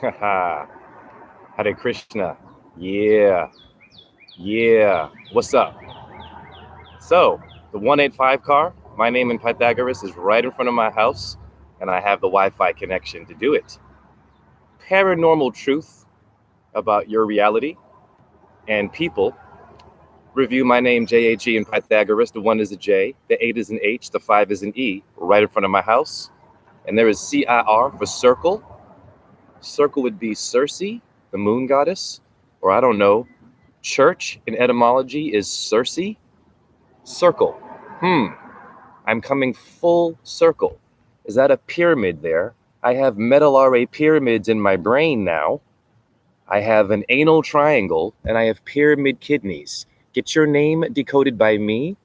Hare Krishna. Yeah, yeah. What's up? So, the 185 car, my name in Pythagoras, is right in front of my house, and I have the Wi Fi connection to do it. Paranormal truth about your reality and people. Review my name, JAG in Pythagoras. The 1 is a J, the 8 is an H, the 5 is an E, right in front of my house. And there is CIR for circle. Circle would be Circe, the moon goddess, or I don't know. Church in etymology is Circe. Circle. I'm coming full circle. Is that a pyramid there? I have medullary pyramids in my brain now. I have an anal triangle, and I have pyramid kidneys. Get your name decoded by me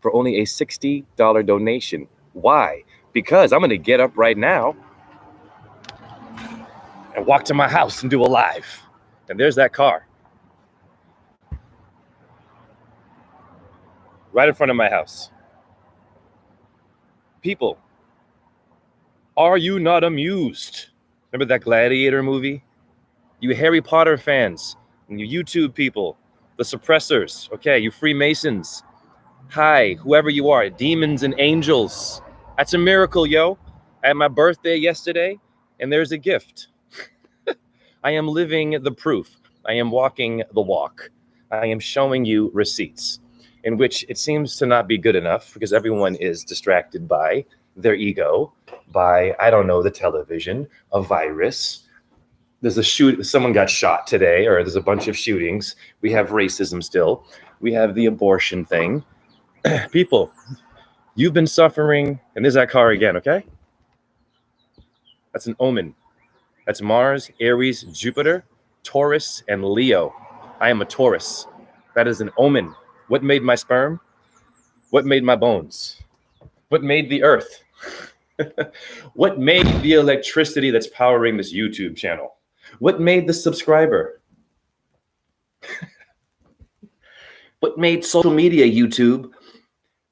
for only a $60 donation. Why? Because I'm going to get up right now and walk to my house and do a live. And there's that car. Right in front of my house. People, are you not amused? Remember that Gladiator movie? You Harry Potter fans, and you YouTube people, the suppressors, okay, you Freemasons. Hi, whoever you are, demons and angels. That's a miracle, yo. I had my birthday yesterday, and there's a gift. I am living the proof. I am walking the walk. I am showing you receipts, in which it seems to not be good enough because everyone is distracted by their ego, by, I don't know, the television, a virus. There's a someone got shot today, or there's a bunch of shootings. We have racism still. We have the abortion thing. People, you've been suffering, and there's that car again, okay? That's an omen. That's Mars, Aries, Jupiter, Taurus, and Leo. I am a Taurus. That is an omen. What made my sperm? What made my bones? What made the earth? What made the electricity that's powering this YouTube channel? What made the subscriber? What made social media, YouTube?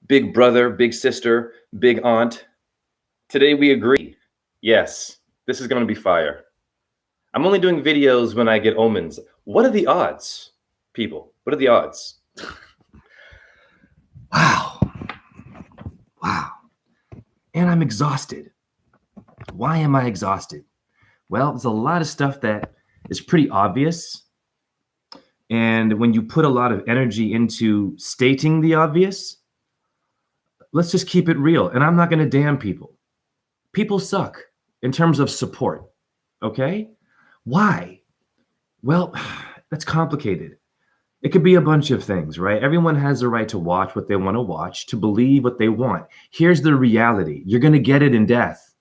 Big brother, big sister, big aunt. Today we agree. Yes, this is going to be fire. I'm only doing videos when I get omens. What are the odds, people? What are the odds? Wow. And I'm exhausted. Why am I exhausted? Well, there's a lot of stuff that is pretty obvious. And when you put a lot of energy into stating the obvious, let's just keep it real. And I'm not going to damn people. People suck in terms of support. Okay? Why? Well, that's complicated. It could be a bunch of things, right? Everyone has the right to watch what they want to watch, to believe what they want. Here's the reality. You're going to get it in death.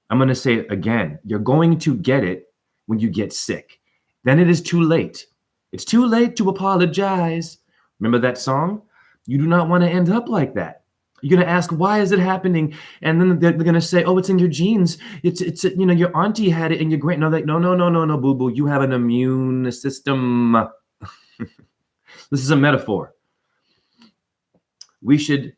I'm going to say it again. You're going to get it when you get sick. Then it is too late. It's too late to apologize. Remember that song? You do not want to end up like that. You're going to ask, why is it happening? And then they're going to say, oh, it's in your genes. It's your auntie had it and your great. No, no, boo-boo. You have an immune system. This is a metaphor. We should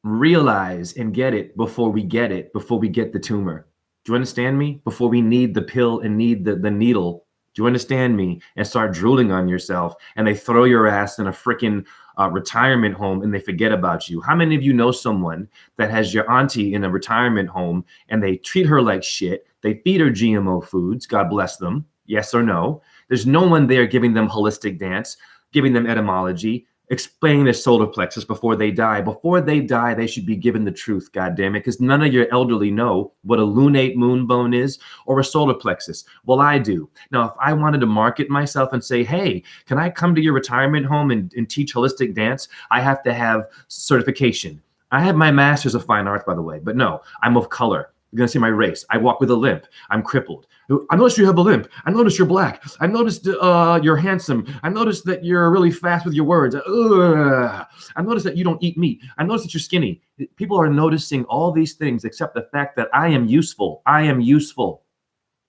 realize and get it before we get it, before we get the tumor. Do you understand me? Before we need the pill and need the needle. Do you understand me? And start drooling on yourself, and they throw your ass in a freaking retirement home and they forget about you. How many of you know someone that has your auntie in a retirement home and they treat her like shit? They feed her GMO foods. God bless them. Yes or no? There's no one there giving them holistic dance, giving them etymology, explaining their solar plexus before they die. Before they die, they should be given the truth, goddammit, because none of your elderly know what a lunate moon bone is or a solar plexus. Well, I do. Now, if I wanted to market myself and say, hey, can I come to your retirement home and teach holistic dance? I have to have certification. I have my master's of fine arts, by the way, but no, I'm of color. You're going to see my race. I walk with a limp. I'm crippled. I noticed you have a limp. I noticed you're black. I noticed you're handsome. I noticed that you're really fast with your words. I noticed that you don't eat meat. I noticed that you're skinny. People are noticing all these things except the fact that I am useful. I am useful.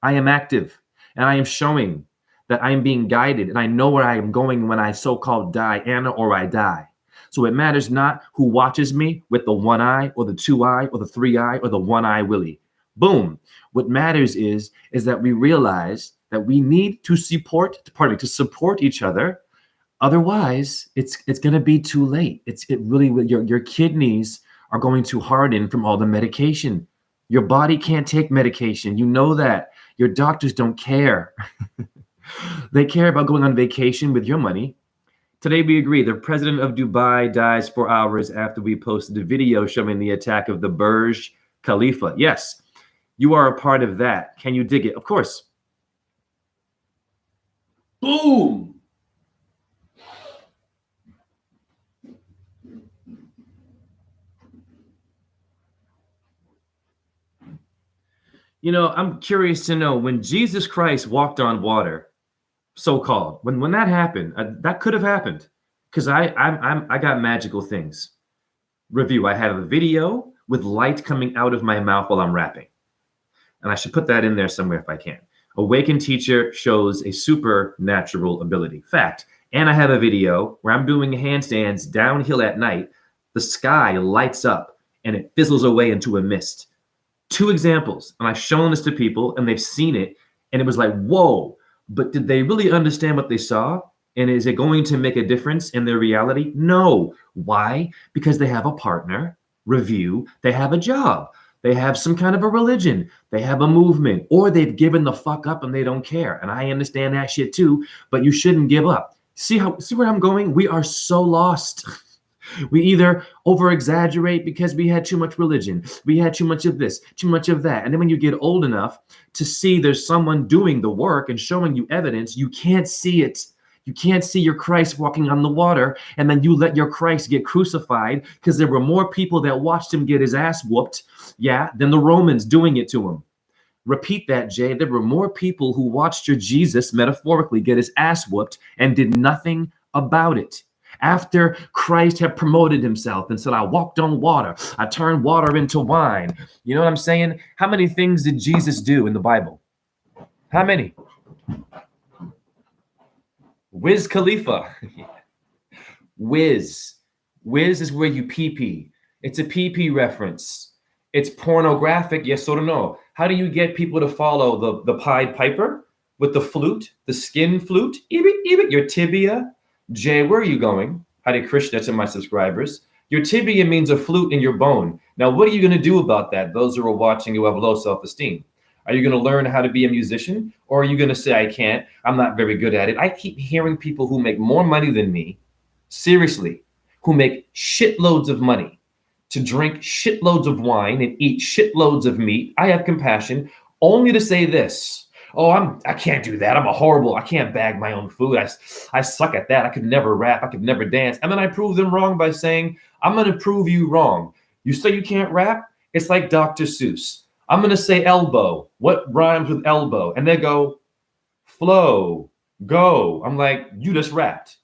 I am active. And I am showing that I am being guided. And I know where I am going when I so-called die, Anna, or I die. So it matters not who watches me with the one eye or the two eye or the three eye or the one eye Willie. Boom. What matters is that we realize that we need to support each other. Otherwise, it's going to be too late. It really will. Your kidneys are going to harden from all the medication. Your body can't take medication. You know that. Your doctors don't care. They care about going on vacation with your money. Today, we agree the president of Dubai dies 4 hours after we posted a video showing the attack of the Burj Khalifa. Yes, you are a part of that. Can you dig it? Of course. Boom. You know, I'm curious to know when Jesus Christ walked on water, so-called, when that happened, that could have happened, because I got magical things. Review: I have a video with light coming out of my mouth while I'm rapping, and I should put that in there somewhere if I can. Awakened teacher shows a supernatural ability. Fact. And I have a video where I'm doing handstands downhill at night. The sky lights up and it fizzles away into a mist. 2 examples, and I've shown this to people and they've seen it, and it was like, whoa, but did they really understand what they saw? And is it going to make a difference in their reality? No. Why? Because they have a partner, review, they have a job, they have some kind of a religion, they have a movement, or they've given the fuck up and they don't care. And I understand that shit too, but you shouldn't give up. See where I'm going? We are so lost. We either over exaggerate because we had too much religion, we had too much of this, too much of that. And then when you get old enough to see there's someone doing the work and showing you evidence, you can't see it. You can't see your Christ walking on the water, and then you let your Christ get crucified because there were more people that watched him get his ass whooped, than the Romans doing it to him. Repeat that, Jay. There were more people who watched your Jesus metaphorically get his ass whooped and did nothing about it. After Christ had promoted himself and said, I walked on water, I turned water into wine. You know what I'm saying? How many things did Jesus do in the Bible? How many? Wiz Khalifa. Wiz. Wiz is where you pee. It's a pee pereference. It's pornographic, yes or no. How do you get people to follow the Pied Piper with the flute, the skin flute? Even your tibia. Jay, where are you going? Hare Krishna to my subscribers. Your tibia means a flute in your bone. Now, what are you going to do about that? Those who are watching who have low self-esteem. Are you going to learn how to be a musician? Or are you going to say, I can't, I'm not very good at it? I keep hearing people who make more money than me, seriously, who make shitloads of money to drink shitloads of wine and eat shitloads of meat. I have compassion, only to say this. Oh, I can't do that. I can't bag my own food. I suck at that. I could never rap. I could never dance. And then I prove them wrong by saying, I'm going to prove you wrong. You say you can't rap? It's like Dr. Seuss. I'm going to say elbow. What rhymes with elbow? And they go, flow, go. I'm like, you just rapped.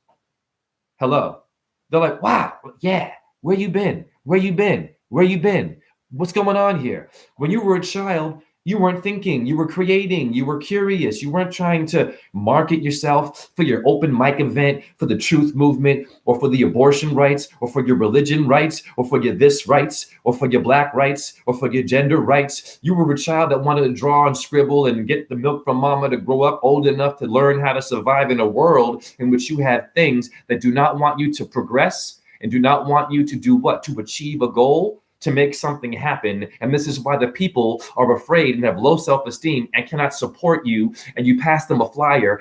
Hello. They're like, wow, yeah. Where you been? Where you been? Where you been? What's going on here? When you were a child, you weren't thinking, you were creating, you were curious. You weren't trying to market yourself for your open mic event, for the truth movement, or for the abortion rights, or for your religion rights, or for your this rights, or for your black rights, or for your gender rights. You were a child that wanted to draw and scribble and get the milk from mama to grow up old enough to learn how to survive in a world in which you have things that do not want you to progress and do not want you to do what? To achieve a goal, to make something happen. And this is why the people are afraid and have low self-esteem and cannot support you. And you pass them a flyer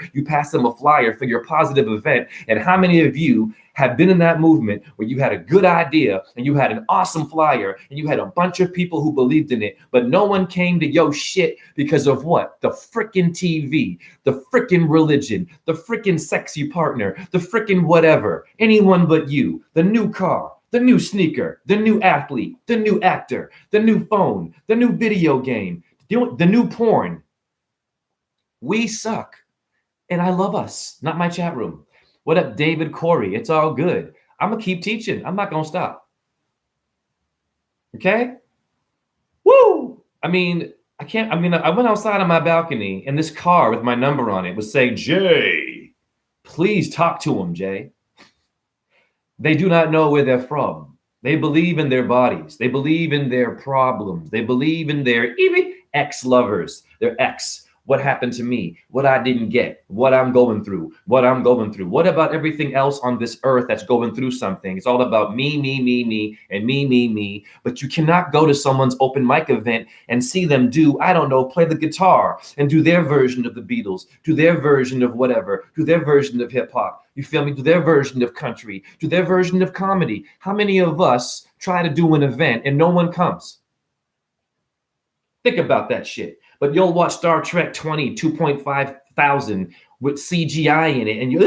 for your positive event. And how many of you have been in that movement where you had a good idea and you had an awesome flyer and you had a bunch of people who believed in it, but no one came to your shit because of what? The freaking TV, the freaking religion, the freaking sexy partner, the freaking whatever, anyone but you, the new car, the new sneaker, the new athlete, the new actor, the new phone, the new video game, the new porn. We suck. And I love us, not my chat room. What up, David Corey? It's all good. I'm going to keep teaching. I'm not going to stop. Okay? Woo! I went outside on my balcony and this car with my number on it was saying, Jay, please talk to him, Jay. They do not know where they're from. They believe in their bodies. They believe in their problems. They believe in their ex-lovers, their ex. What happened to me? What I didn't get? What I'm going through? What I'm going through? What about everything else on this earth that's going through something? It's all about me, and me. But you cannot go to someone's open mic event and see them do, I don't know, play the guitar and do their version of the Beatles, do their version of whatever, do their version of hip hop. You feel me? Do their version of country, do their version of comedy. How many of us try to do an event and no one comes? Think about that shit. But you'll watch Star Trek 20, 2.5 thousand with CGI in it, and you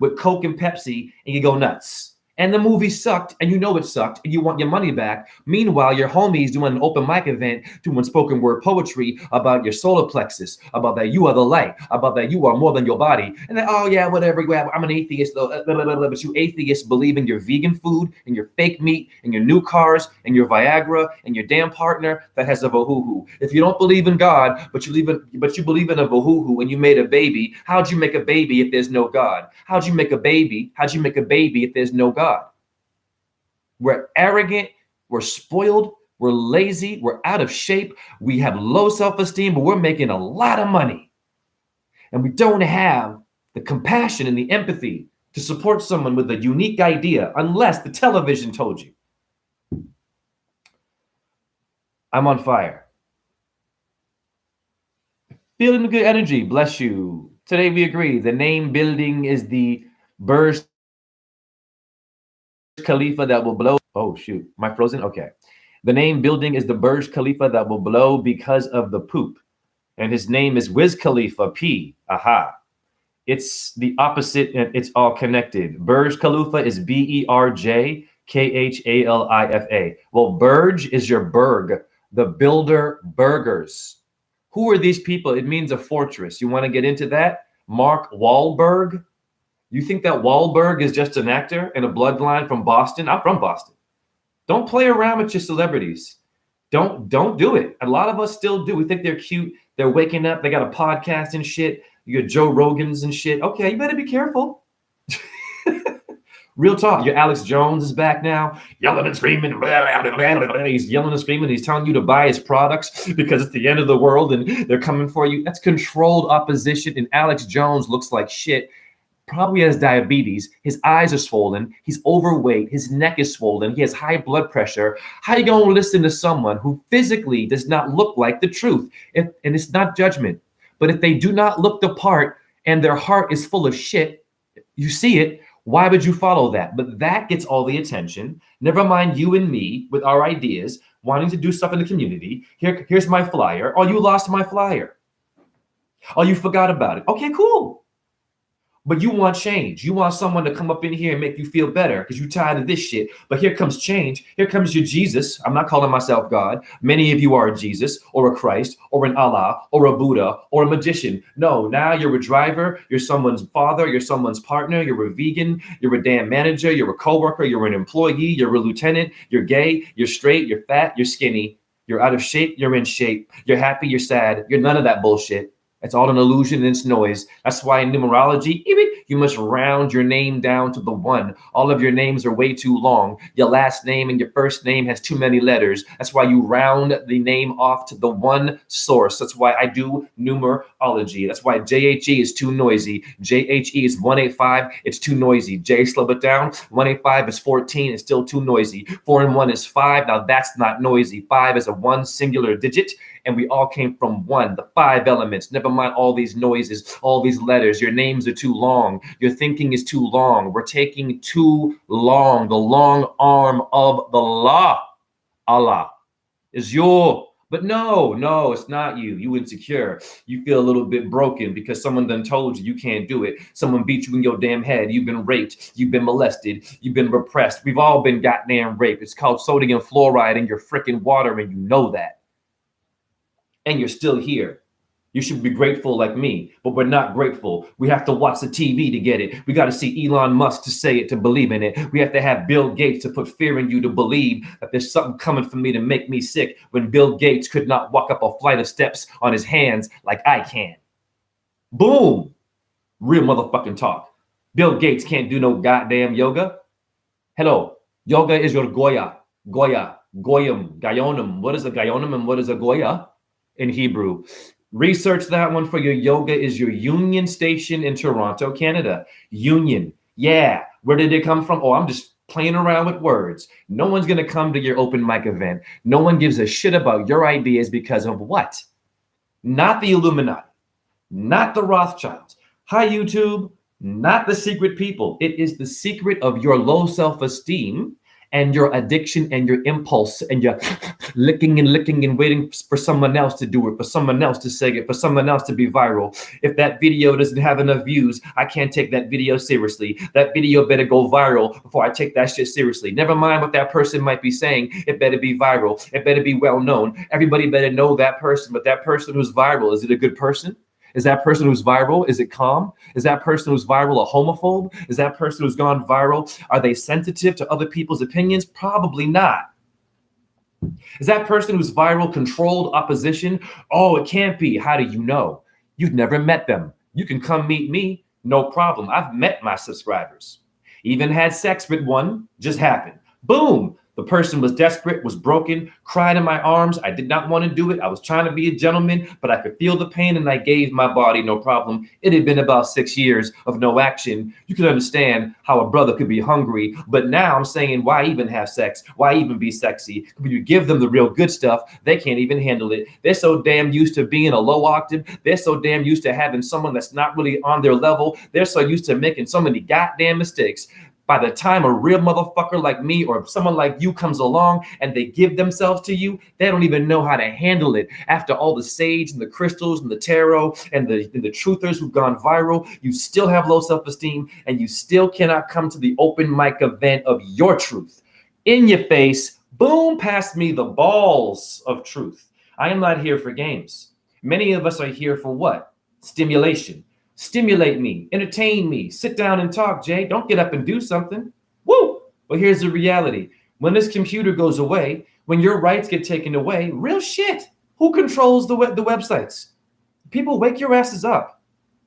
with Coke and Pepsi, and you go nuts. And the movie sucked, and you know it sucked, and you want your money back. Meanwhile, your homies doing an open mic event, doing spoken word poetry about your solar plexus, about that you are the light, about that you are more than your body. And then, oh yeah, whatever, I'm an atheist though. But you atheists believe in your vegan food, and your fake meat, and your new cars, and your Viagra, and your damn partner that has a vahuhu. If you don't believe in God, but you believe in a vahuhu, and you made a baby, how'd you make a baby if there's no God? How'd you make a baby if there's no God? We're arrogant, we're spoiled, we're lazy, we're out of shape, we have low self-esteem, but we're making a lot of money. And we don't have the compassion and the empathy to support someone with a unique idea unless the television told you. I'm on fire. Feeling the good energy, bless you. Today we agree, the name building is the Burj Khalifa that will blow. Oh shoot, am I frozen? Okay. The name building is the Burj Khalifa that will blow because of the poop. And his name is Wiz Khalifa P. Aha. It's the opposite and it's all connected. Burj Khalifa is BERJ KHALIFA. Well, Burj is your burg, the builder burgers. Who are these people? It means a fortress. You want to get into that? Mark Wahlberg? You think that Wahlberg is just an actor and a bloodline from Boston? I'm from Boston. Don't play around with your celebrities. Don't do it. A lot of us still do. We think they're cute. They're waking up. They got a podcast and shit. You got Joe Rogans and shit. Okay, you better be careful. Real talk. Your Alex Jones is back now, yelling and screaming. He's yelling and screaming. He's telling you to buy his products because it's the end of the world and they're coming for you. That's controlled opposition. And Alex Jones looks like shit. Probably has diabetes. His eyes are swollen. He's overweight. His neck is swollen. He has high blood pressure. How you going to listen to someone who physically does not look like the truth? And it's not judgment. But if they do not look the part and their heart is full of shit, you see it, why would you follow that? But that gets all the attention. Never mind you and me with our ideas, wanting to do stuff in the community. Here's my flyer. Oh, you lost my flyer. Oh, you forgot about it. Okay, cool. But you want change. You want someone to come up in here and make you feel better because you're tired of this shit. But here comes change. Here comes your Jesus. I'm not calling myself God. Many of you are a Jesus or a Christ or an Allah or a Buddha or a magician. No, now you're a driver. You're someone's father. You're someone's partner. You're a vegan. You're a damn manager. You're a coworker. You're an employee. You're a lieutenant. You're gay. You're straight. You're fat. You're skinny. You're out of shape. You're in shape. You're happy. You're sad. You're none of that bullshit. It's all an illusion and it's noise. That's why in numerology, you must round your name down to the one. All of your names are way too long. Your last name and your first name has too many letters. That's why you round the name off to the one source. That's why I do numerology. That's why JHE is too noisy. JHE is 185. It's too noisy. J, slow it down. 185 is 14. It's still too noisy. 4 and 1 is 5. Now that's not noisy. 5 is a one singular digit. And we all came from one, the 5 elements. Never mind all these noises, all these letters. Your names are too long. Your thinking is too long. We're taking too long. The long arm of the law. Allah is your. But no, it's not you. You insecure. You feel a little bit broken because someone done told you can't do it. Someone beat you in your damn head. You've been raped. You've been molested. You've been repressed. We've all been goddamn raped. It's called sodium fluoride in your freaking water, and you know that. And you're still here. You should be grateful like me, but we're not grateful. We have to watch the TV to get it. We got to see Elon Musk to say it, to believe in it. We have to have Bill Gates to put fear in you to believe that there's something coming for me to make me sick when Bill Gates could not walk up a flight of steps on his hands like I can. Boom. Real motherfucking talk. Bill Gates can't do no goddamn yoga. Hello. Yoga is your Goya. Goyam. Gayonum. What is a Gayonum and what is a Goya? in Hebrew. Research that one for your yoga is your Union Station in Toronto, Canada. Union. Yeah. Where did it come from? Oh, I'm just playing around with words. No one's going to come to your open mic event. No one gives a shit about your ideas because of what? Not the Illuminati, not the Rothschilds. Hi, YouTube. Not the secret people. It is the secret of your low self-esteem and your addiction and your impulse and your licking and waiting for someone else to do it, for someone else to say it, for someone else to be viral. If that video doesn't have enough views, I can't take that video seriously. That video better go viral before I take that shit seriously. Never mind what that person might be saying. It better be viral. It better be well known. Everybody better know that person, but that person who's viral, is it a good person? Is that person who's viral? Is it calm? Is that person who's viral a homophobe? Is that person who's gone viral? Are they sensitive to other people's opinions? Probably not. Is that person who's viral controlled opposition? Oh, it can't be. How do you know? You've never met them. You can come meet me. No problem. I've met my subscribers. Even had sex with one. Just happened. Boom. The person was desperate, was broken, cried in my arms. I did not want to do it. I was trying to be a gentleman, but I could feel the pain and I gave my body no problem. It had been about 6 years of no action. You can understand how a brother could be hungry. But now I'm saying, why even have sex? Why even be sexy? When you give them the real good stuff, they can't even handle it. They're so damn used to being a low octave. They're so damn used to having someone that's not really on their level. They're so used to making so many goddamn mistakes. By the time a real motherfucker like me or someone like you comes along and they give themselves to you, they don't even know how to handle it. After all the sage and the crystals and the tarot and the truthers who've gone viral, you still have low self-esteem and you still cannot come to the open mic event of your truth. In your face, boom, pass me the balls of truth. I am not here for games. Many of us are here for what? Stimulation. Stimulate me, entertain me, sit down and talk, Jay. Don't get up and do something. Woo! Well, here's the reality. When this computer goes away, when your rights get taken away, real shit. Who controls the websites? People, wake your asses up.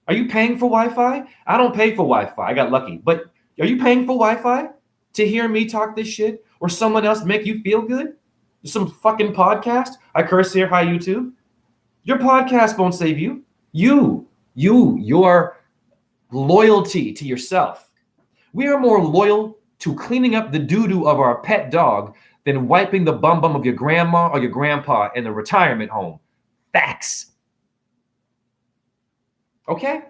Are you paying for Wi-Fi? I don't pay for Wi-Fi. I got lucky. But are you paying for Wi-Fi to hear me talk this shit or someone else make you feel good? Some fucking podcast? I curse here. Hi, YouTube. Your podcast won't save you. Your loyalty to yourself. We are more loyal to cleaning up the doo-doo of our pet dog than wiping the bum of your grandma or your grandpa in the retirement home. Facts. Okay?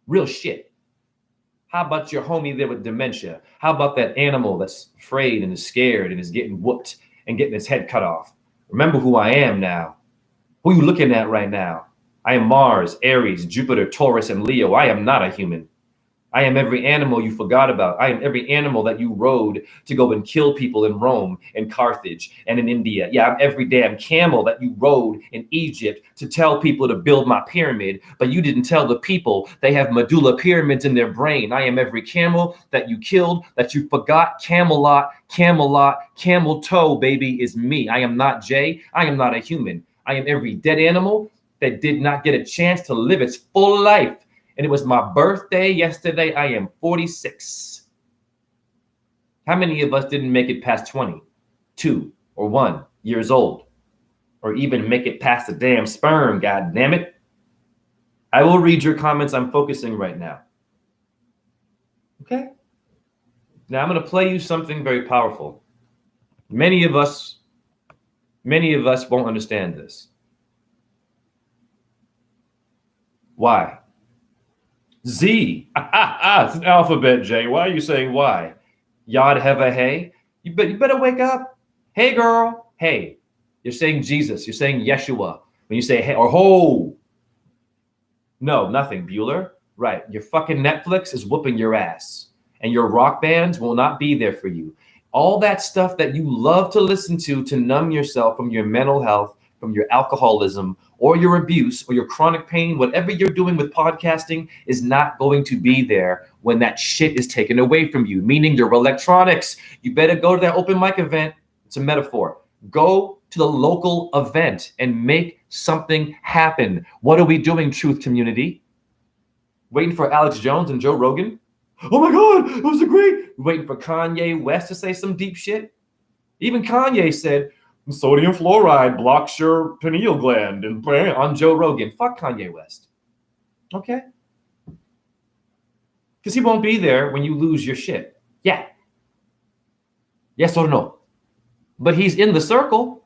Real shit. How about your homie there with dementia? How about that animal that's afraid and is scared and is getting whooped and getting its head cut off? Remember who I am now. Who are you looking at right now? I am Mars, Aries, Jupiter, Taurus, and Leo. I am not a human. I am every animal you forgot about. I am every animal that you rode to go and kill people in Rome and Carthage and in India. Yeah, I'm every damn camel that you rode in Egypt to tell people to build my pyramid, but you didn't tell the people they have medulla pyramids in their brain. I am every camel that you killed, that you forgot. Camelot, camel toe, baby, is me. I am not Jay. I am not a human. I am every dead animal that did not get a chance to live its full life. And it was my birthday yesterday. I am 46. How many of us didn't make it past 20, 2, or 1 years old? Or even make it past the damn sperm, god damn it. I will read your comments. I'm focusing right now. Okay? Now I'm going to play you something very powerful. Many of us won't understand this. Why? Z. It's an alphabet, Jay. Why are you saying why? Yod Heva Hey. You better wake up. Hey, girl. Hey. You're saying Jesus. You're saying Yeshua. When you say hey or ho. No, nothing. Bueller. Right. Your fucking Netflix is whooping your ass. And your rock bands will not be there for you. All that stuff that you love to listen to numb yourself from your mental health, from your alcoholism, or your abuse, or your chronic pain, whatever you're doing with podcasting is not going to be there when that shit is taken away from you, meaning your electronics. You better go to that open mic event. It's a metaphor. Go to the local event and make something happen. What are we doing, Truth Community? Waiting for Alex Jones and Joe Rogan? Oh my God, it was a great. Waiting for Kanye West to say some deep shit? Even Kanye said, Sodium fluoride blocks your pineal gland, and on Joe Rogan. Fuck Kanye West. Okay? Because he won't be there when you lose your shit. Yeah. Yes or no? But he's in the circle.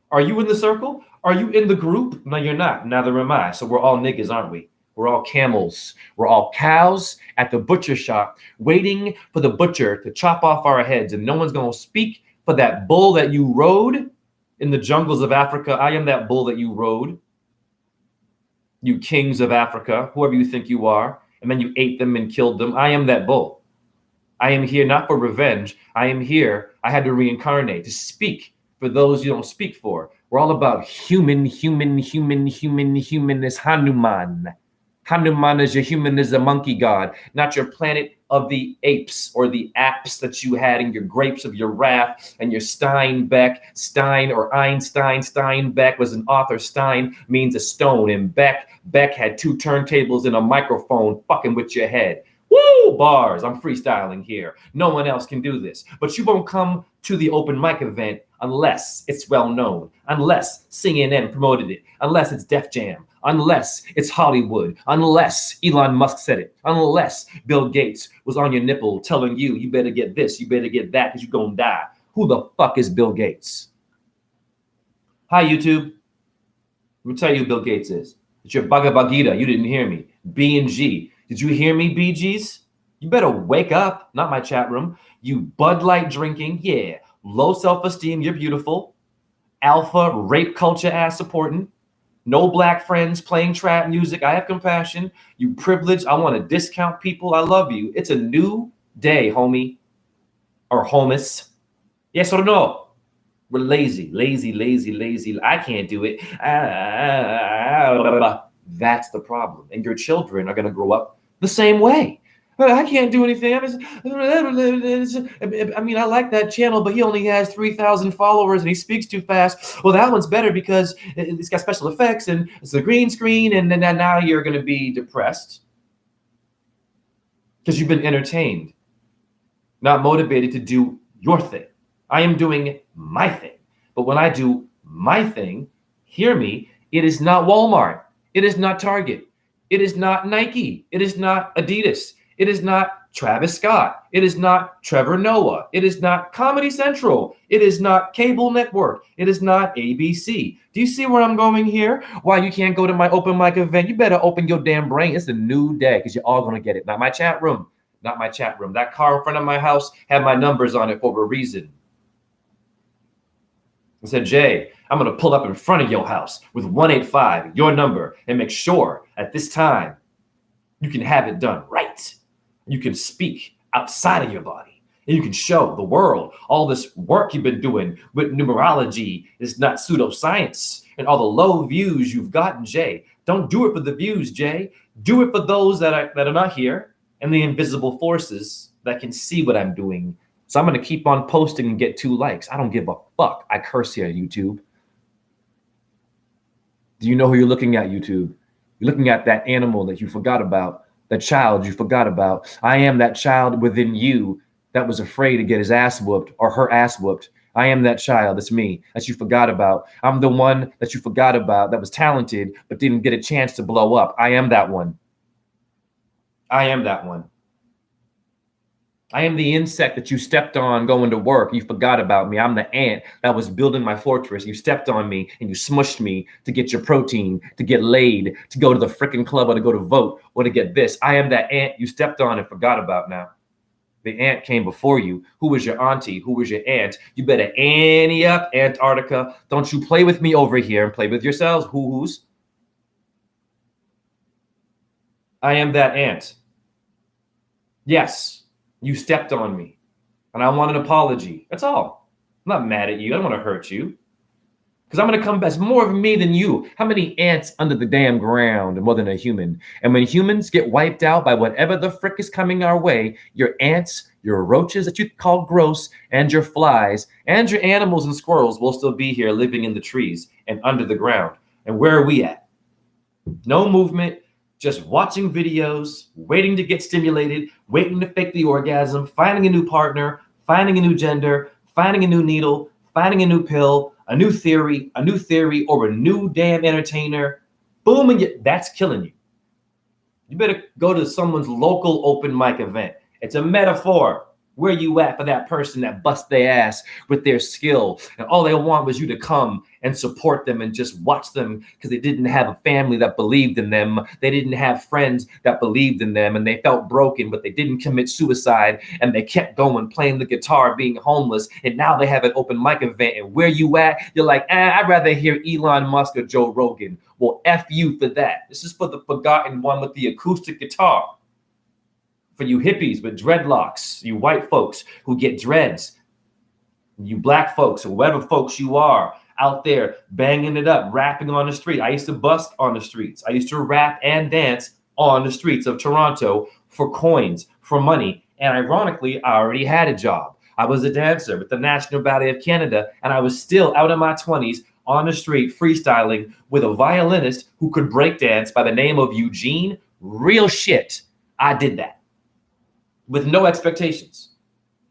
Are you in the circle? Are you in the group? No, you're not. Neither am I. So we're all niggas, aren't we? We're all camels. We're all cows at the butcher shop waiting for the butcher to chop off our heads. And no one's going to speak for that bull that you rode in the jungles of Africa. I am that bull that you rode. You kings of Africa, whoever you think you are. And then you ate them and killed them. I am that bull. I am here not for revenge. I am here. I had to reincarnate to speak for those you don't speak for. We're all about human. This Hanuman. Hanuman is your human, is a monkey god, not your planet of the apes or the apps that you had in your grapes of your wrath and your Steinbeck. Stein or Einstein. Steinbeck was an author. Stein means a stone. And Beck had two turntables and a microphone fucking with your head. Woo! Bars. I'm freestyling here. No one else can do this. But you won't come to the open mic event unless it's well known, unless CNN promoted it, unless it's Def Jam, unless it's Hollywood, unless Elon Musk said it, unless Bill Gates was on your nipple telling you, you better get this, you better get that, because you're going to die. Who the fuck is Bill Gates? Hi, YouTube. Let me tell you who Bill Gates is. It's your Bhagavad Gita. You didn't hear me. B and G. Did you hear me, BGs? You better wake up. Not my chat room. You Bud Light drinking. Yeah. Low self-esteem. You're beautiful. Alpha rape culture ass supporting. No black friends playing trap music. I have compassion. You privileged. I want to discount people. I love you. It's a new day, homie. Or homus. Yes or no? We're lazy. I can't do it. That's the problem. And your children are going to grow up the same way. I can't do anything. I mean, I like that channel, but he only has 3,000 followers and he speaks too fast. Well, that one's better because it's got special effects and it's a green screen. And then now you're going to be depressed because you've been entertained, not motivated to do your thing. I am doing my thing. But when I do my thing, hear me, it is not Walmart. It is not Target. It is not Nike. It is not Adidas. It is not Travis Scott. It is not Trevor Noah. It is not Comedy Central. It is not Cable Network. It is not ABC. Do you see where I'm going here? Why you can't go to my open mic event? You better open your damn brain. It's a new day because you're all going to get it. Not my chat room. Not my chat room. That car in front of my house had my numbers on it for a reason. I said, Jay, I'm going to pull up in front of your house with 185, your number, and make sure at this time you can have it done right. You can speak outside of your body, and you can show the world all this work you've been doing with numerology is not pseudoscience, and all the low views you've gotten, Jay. Don't do it for the views, Jay. Do it for those that are not here and the invisible forces that can see what I'm doing. So I'm going to keep on posting and get 2 likes. I don't give a fuck. I curse here, YouTube. Do you know who you're looking at, YouTube? You're looking at that animal that you forgot about, that child you forgot about. I am that child within you that was afraid to get his ass whooped or her ass whooped. I am that child. That's me that you forgot about. I'm the one that you forgot about that was talented but didn't get a chance to blow up. I am that one. I am that one. I am the insect that you stepped on going to work. You forgot about me. I'm the ant that was building my fortress. You stepped on me and you smushed me to get your protein, to get laid, to go to the freaking club or to go to vote or to get this. I am that ant you stepped on and forgot about now. The ant came before you. Who was your auntie? Who was your aunt? You better ante up, Antarctica. Don't you play with me over here and play with yourselves. Who's? I am that ant. Yes. You stepped on me, and I want an apology. That's all. I'm not mad at you. I don't want to hurt you, because I'm going to come back. It's more of me than you. How many ants under the damn ground are more than a human? And when humans get wiped out by whatever the frick is coming our way, your ants, your roaches that you call gross, and your flies, and your animals and squirrels will still be here living in the trees and under the ground. And where are we at? No movement. Just watching videos, waiting to get stimulated, waiting to fake the orgasm, finding a new partner, finding a new gender, finding a new needle, finding a new pill, a new theory, or a new damn entertainer, boom, and that's killing you. You better go to someone's local open mic event. It's a metaphor. Where you at for that person that bust their ass with their skill, and all they want was you to come and support them and just watch them because they didn't have a family that believed in them. They didn't have friends that believed in them, and they felt broken, but they didn't commit suicide, and they kept going, playing the guitar, being homeless, and now they have an open mic event. And where you at? You're like, I'd rather hear Elon Musk or Joe Rogan. Well, F you for that. This is for the forgotten one with the acoustic guitar. For you hippies with dreadlocks, you white folks who get dreads, you black folks or whatever folks you are out there banging it up, rapping on the street. I used to bust on the streets. I used to rap and dance on the streets of Toronto for coins, for money. And ironically, I already had a job. I was a dancer with the National Ballet of Canada, and I was still out in my 20s on the street freestyling with a violinist who could break dance by the name of Eugene. Real shit. I did that. With no expectations,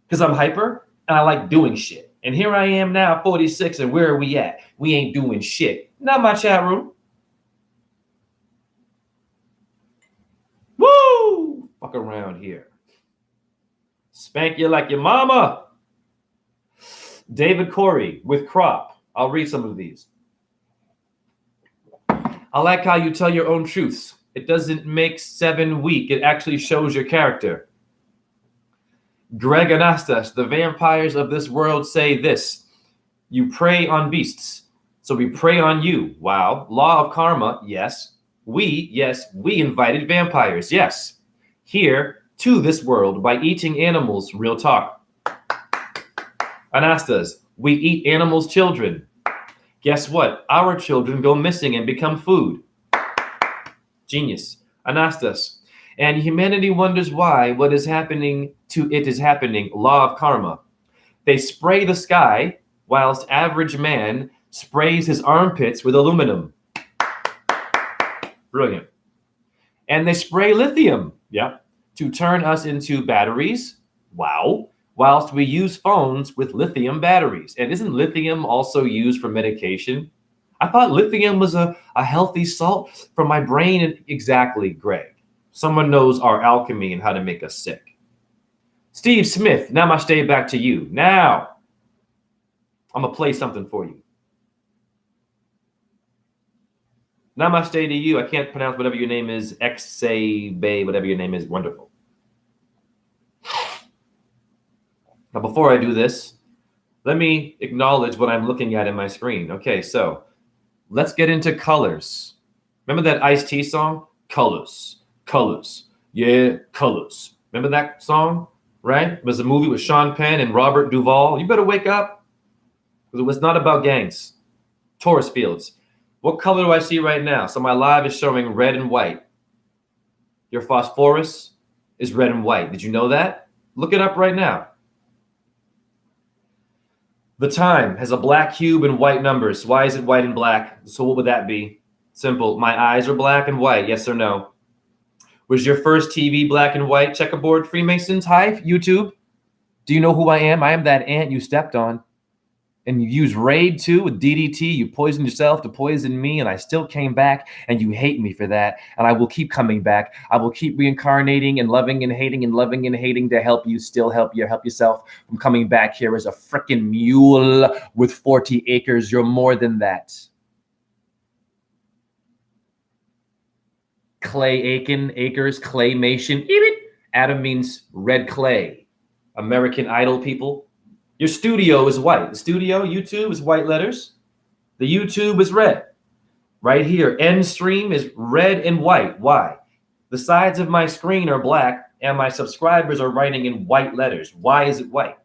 because I'm hyper and I like doing shit. And here I am now, 46, and where are we at? We ain't doing shit. Not my chat room. Woo! Fuck around here. Spank you like your mama. David Corey with Crop. I'll read some of these. I like how you tell your own truths. It doesn't make 7 weak. It actually shows your character. Greg Anastas, the vampires of this world say this: you prey on beasts, so we prey on you. Wow. Law of karma, yes. We invited vampires, yes. Here to this world by eating animals, real talk. Anastas, we eat animals' children. Guess what? Our children go missing and become food. Genius. Anastas, and humanity wonders why what is happening to it is happening. Law of karma. They spray the sky whilst average man sprays his armpits with aluminum. Brilliant. And they spray lithium, to turn us into batteries. Wow. Whilst we use phones with lithium batteries. And isn't lithium also used for medication? I thought lithium was a healthy salt for my brain. Exactly, Greg. Someone knows our alchemy and how to make us sick. Steve Smith, namaste, back to you. Now, I'm going to play something for you. Namaste to you. I can't pronounce whatever your name is. Bay, whatever your name is. Wonderful. Now, before I do this, let me acknowledge what I'm looking at in my screen. Okay, so let's get into colors. Remember that Ice-T song? Colors. Yeah, colors. Remember that song? Right? It was a movie with Sean Penn and Robert Duvall. You better wake up. Because it was not about gangs. Taurus fields. What color do I see right now? So my live is showing red and white. Your phosphorus is red and white. Did you know that? Look it up right now. The time has a black cube and white numbers. Why is it white and black? So what would that be? Simple. My eyes are black and white. Yes or no? Was your first TV black and white? Checkerboard Freemasons? Hi, YouTube. Do you know who I am? I am that ant you stepped on. And you used Raid too with DDT. You poisoned yourself to poison me, and I still came back, and you hate me for that. And I will keep coming back. I will keep reincarnating and loving and hating to help you still help yourself from coming back here as a freaking mule with 40 acres. You're more than that. Clay Aiken, acres, claymation. Adam means red clay. American Idol people. Your studio is white. The studio, YouTube, is white letters. The YouTube is red. Right here, end stream is red and white. Why? The sides of my screen are black and my subscribers are writing in white letters. Why is it white?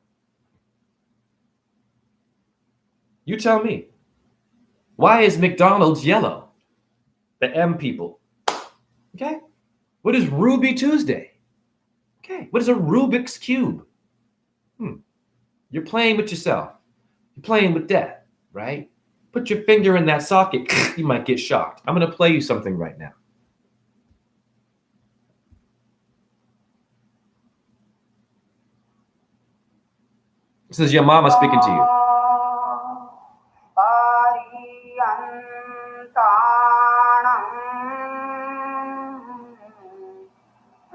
You tell me. Why is McDonald's yellow? The M people. Okay. What is Ruby Tuesday? Okay. What is a Rubik's Cube? You're playing with yourself. You're playing with death, right? Put your finger in that socket. You might get shocked. I'm going to play you something right now. This is your mama speaking to you.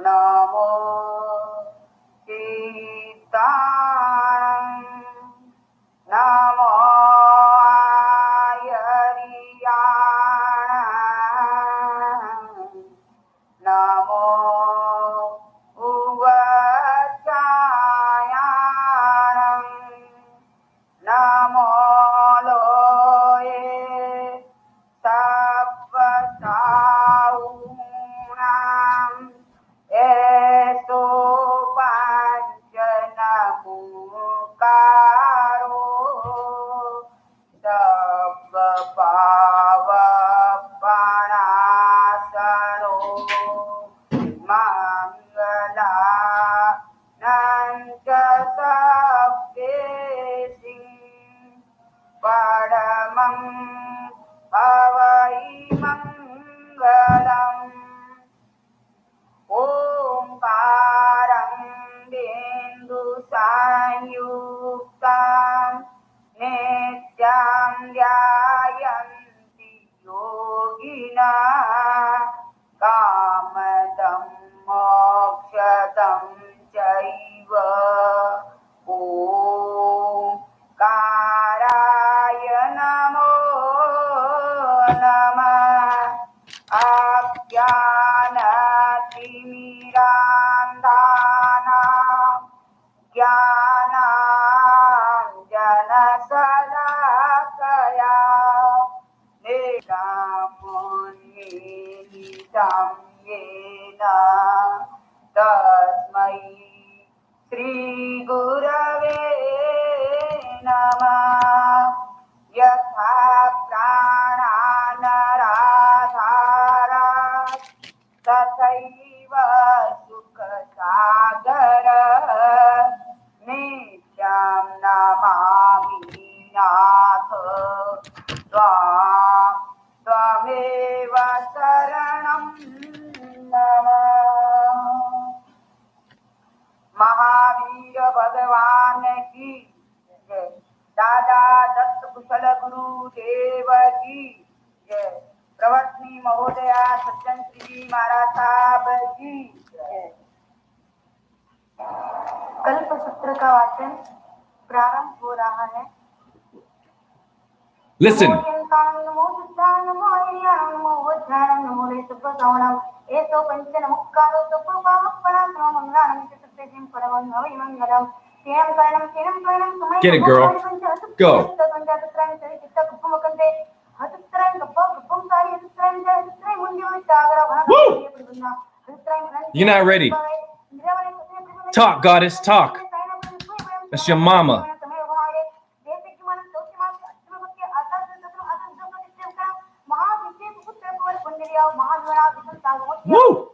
Namo Siddhanam Namo Ayariyanam Namo Uvachayanam Namo Loye Tappataunam Eso Panchana Mukaro Sabba Pava Panasano Mangala Nanta Sabbe Singh Padamam Pavai Mangalam Omkaram Bindu Sanyuktam Nityam Dhyayanti Yogina Kamadam Mokshatam Chaiva Om Karaya Namo Namah Ajnanatimirandhanam Jnananjanasalakaya Niramunnitam yena Tasmai Shri Gurave Namah Yatha Prananaradhara Tathaiva Sukhasagara Nityam Namami Natha Tvameva Saranam Nama Mahavir भगवान की जय दादा दत्त कुशल गुरु देव की जय प्रवर्तनी महोदया सज्जन श्री महाराज साहब की जय कल्प सूत्र का वाचन प्रारंभ हो रहा है Listen. Get it, girl. Go. Woo! You're not ready. Talk, goddess, talk. That's your mama. Woo!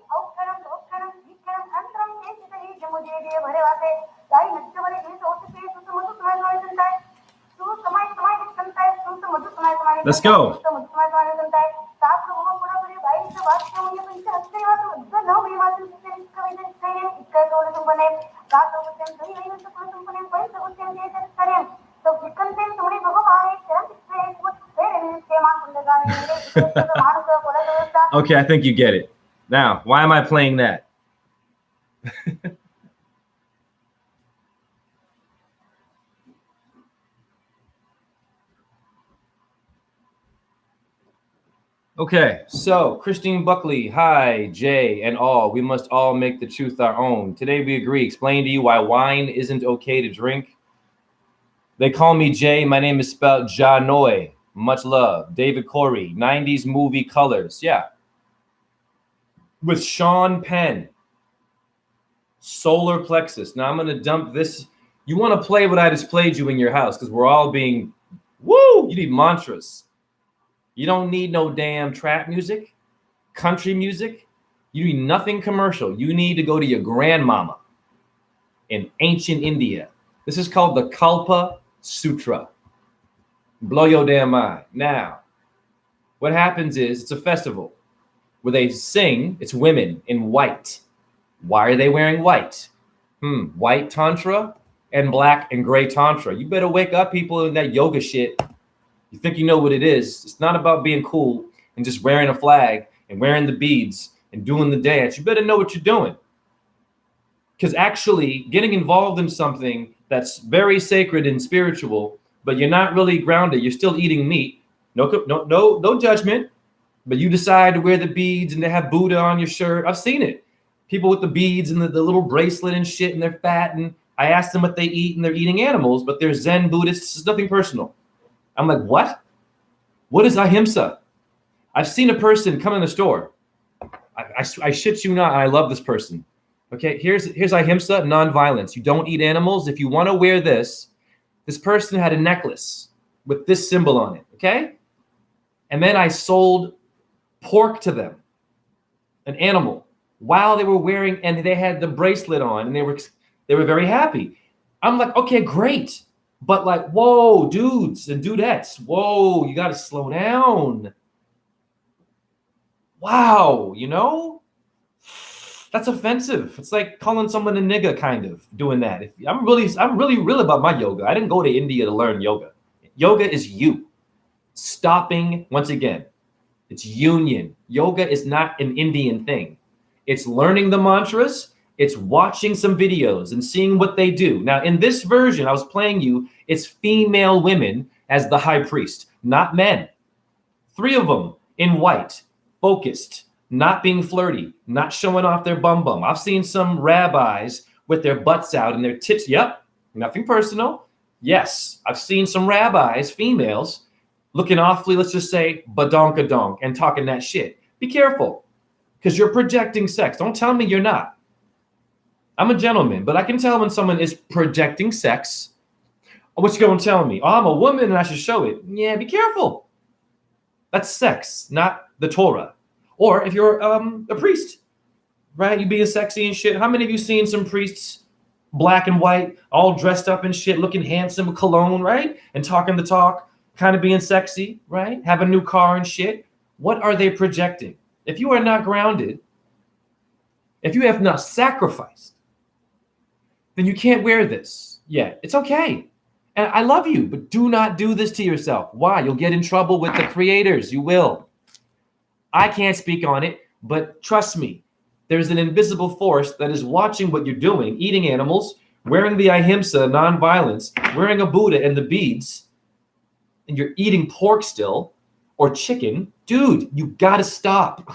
Let's go. Okay, I think you get it. Now, why am I playing that? Okay, so Christine Buckley, hi, Jay, and all. We must all make the truth our own. Today we agree. Explain to you why wine isn't okay to drink. They call me Jay. My name is spelled Janoy. Much love. David Corey, 90s movie Colors. Yeah. With Sean Penn. Solar Plexus. Now I'm going to dump this. You want to play what I just played you in your house because we're all being, woo, you need mantras. You don't need no damn trap music, country music. You need nothing commercial. You need to go to your grandmama in ancient India. This is called the Kalpa Sutra. Blow your damn mind. Now, what happens is it's a festival where they sing. It's women in white. Why are they wearing white? White tantra and black and gray tantra. You better wake up, people, in that yoga shit. You think you know what it is. It's not about being cool and just wearing a flag and wearing the beads and doing the dance. You better know what you're doing. Because actually getting involved in something that's very sacred and spiritual, but you're not really grounded, you're still eating meat. No judgment. But you decide to wear the beads and to have Buddha on your shirt. I've seen it. People with the beads and the little bracelet and shit, and they're fat. And I ask them what they eat, and they're eating animals, but they're Zen Buddhists. It's nothing personal. I'm like, what? What is ahimsa? I've seen a person come in the store. I shit you not, and I love this person. Okay, here's ahimsa, nonviolence. You don't eat animals. If you want to wear this person had a necklace with this symbol on it. Okay, and then I sold pork to them, an animal, while they were wearing, and they had the bracelet on, and they were very happy. I'm like, okay, great. But like, whoa, dudes and dudettes, whoa, you got to slow down. Wow, you know, that's offensive. It's like calling someone a nigga, kind of doing that. I'm really real about my yoga. I didn't go to India to learn yoga. Yoga is you stopping once again. It's union. Yoga is not an Indian thing. It's learning the mantras. It's watching some videos and seeing what they do. Now, in this version I was playing you, it's female women as the high priest, not men. 3 of them in white, focused, not being flirty, not showing off their bum. I've seen some rabbis with their butts out and their tits. Yep, nothing personal. Yes, I've seen some rabbis, females, looking awfully, let's just say, badonkadonk and talking that shit. Be careful, because you're projecting sex. Don't tell me you're not. I'm a gentleman, but I can tell when someone is projecting sex. What you gonna tell me? Oh, I'm a woman and I should show it. Yeah, be careful. That's sex, not the Torah. Or if you're a priest, right? You being sexy and shit. How many of you seen some priests, black and white, all dressed up and shit, looking handsome, cologne, right? And talking the talk, kind of being sexy, right? Have a new car and shit. What are they projecting? If you are not grounded, if you have not sacrificed, then you can't wear this. Yeah, it's okay. And I love you, but do not do this to yourself. Why? You'll get in trouble with the creators. You will. I can't speak on it, but trust me, there's an invisible force that is watching what you're doing, eating animals, wearing the ahimsa, nonviolence, wearing a Buddha and the beads, and you're eating pork still, or chicken. Dude, you gotta stop.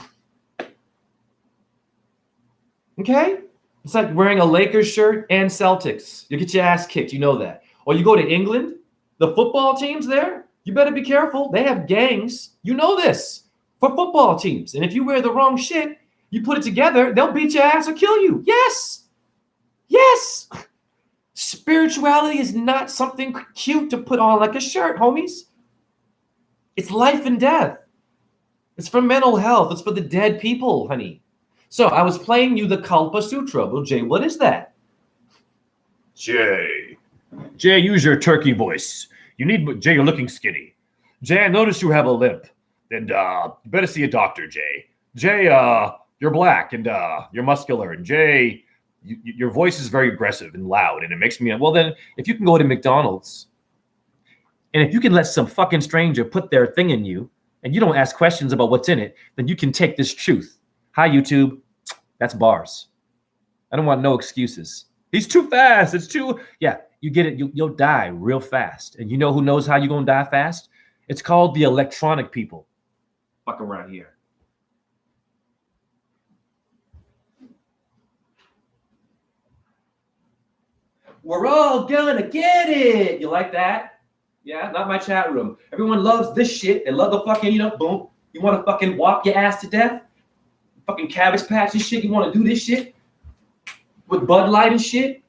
Okay? It's like wearing a Lakers shirt and Celtics. You get your ass kicked, you know that. Or you go to England, the football teams there, you better be careful. They have gangs. You know this. For football teams. And if you wear the wrong shit, you put it together, they'll beat your ass or kill you. Yes. Yes. Spirituality is not something cute to put on like a shirt, homies. It's life and death. It's for mental health. It's for the dead people, honey. So I was playing you the Kalpa Sutra. Well, Jay, what is that? Jay, use your turkey voice. Jay, you're looking skinny. Jay, I noticed you have a limp. And you better see a doctor, Jay. Jay, you're black and you're muscular. And Jay, your voice is very aggressive and loud. And it makes me, well, then if you can go to McDonald's and if you can let some fucking stranger put their thing in you and you don't ask questions about what's in it, then you can take this truth. Hi, YouTube. That's bars. I don't want no excuses. He's too fast. It's too, yeah, you get it. You'll die real fast. And you know who knows how you're going to die fast? It's called the electronic people. Fuck around here. We're all gonna get it. You like that? Yeah, not my chat room. Everyone loves this shit. They love the fucking, boom. You want to fucking walk your ass to death? Fucking Cabbage Patch and shit. You want to do this shit? With Bud Light and shit?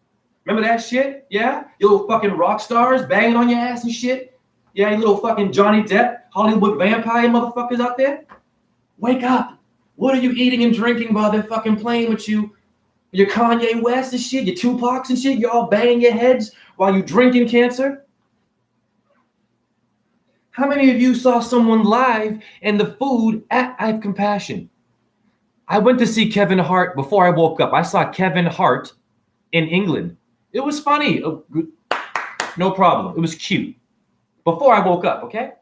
Remember that shit? Yeah? You little fucking rock stars banging on your ass and shit? Yeah, you little fucking Johnny Depp, Hollywood vampire motherfuckers out there? Wake up. What are you eating and drinking while they're fucking playing with you? Your Kanye West and shit, your Tupacs and shit, you're all banging your heads while you drinking cancer? How many of you saw someone live and the food I have compassion. I went to see Kevin Hart before I woke up. I saw Kevin Hart in England. It was funny. No problem. It was cute. Before I woke up, okay?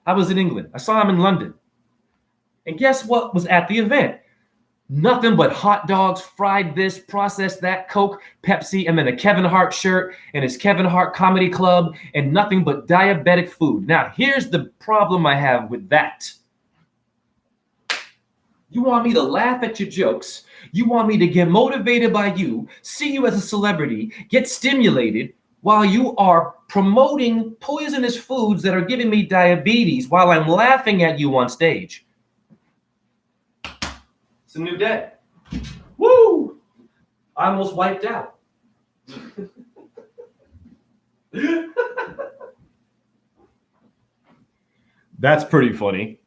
I was in England. I saw him in London. And guess what was at the event? Nothing but hot dogs, fried this, processed that, Coke, Pepsi, and then a Kevin Hart shirt and his Kevin Hart Comedy Club, and nothing but diabetic food. Now, here's the problem I have with that. You want me to laugh at your jokes. You want me to get motivated by you, see you as a celebrity, get stimulated while you are promoting poisonous foods that are giving me diabetes while I'm laughing at you on stage. It's a new day. Woo! I almost wiped out. That's pretty funny.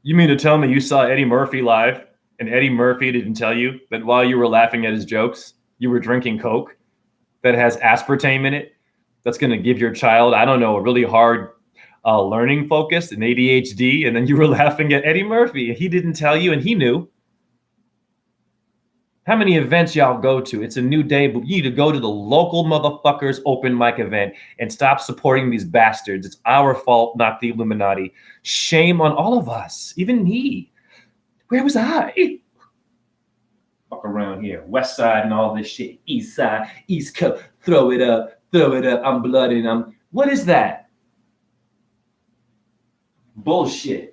You mean to tell me you saw Eddie Murphy live and Eddie Murphy didn't tell you that while you were laughing at his jokes, you were drinking Coke that has aspartame in it? That's going to give your child, I don't know, a really hard learning focus, an ADHD, and then you were laughing at Eddie Murphy. He didn't tell you, and he knew. How many events y'all go to? It's a new day, but you need to go to the local motherfuckers open mic event and stop supporting these bastards. It's our fault, not the Illuminati. Shame on all of us, even me. Where was I? Fuck around here, West Side and all this shit. East Side, East Coast, throw it up, I'm blooded, what is that? Bullshit.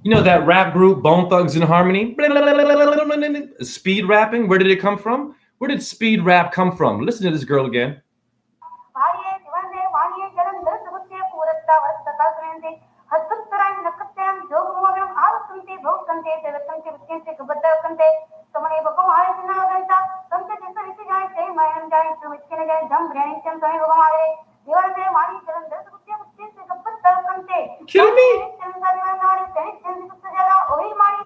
You know that rap group, Bone Thugs and Harmony? Speed rapping, where did it come from? Where did speed rap come from? Listen to this girl again. Kidding me?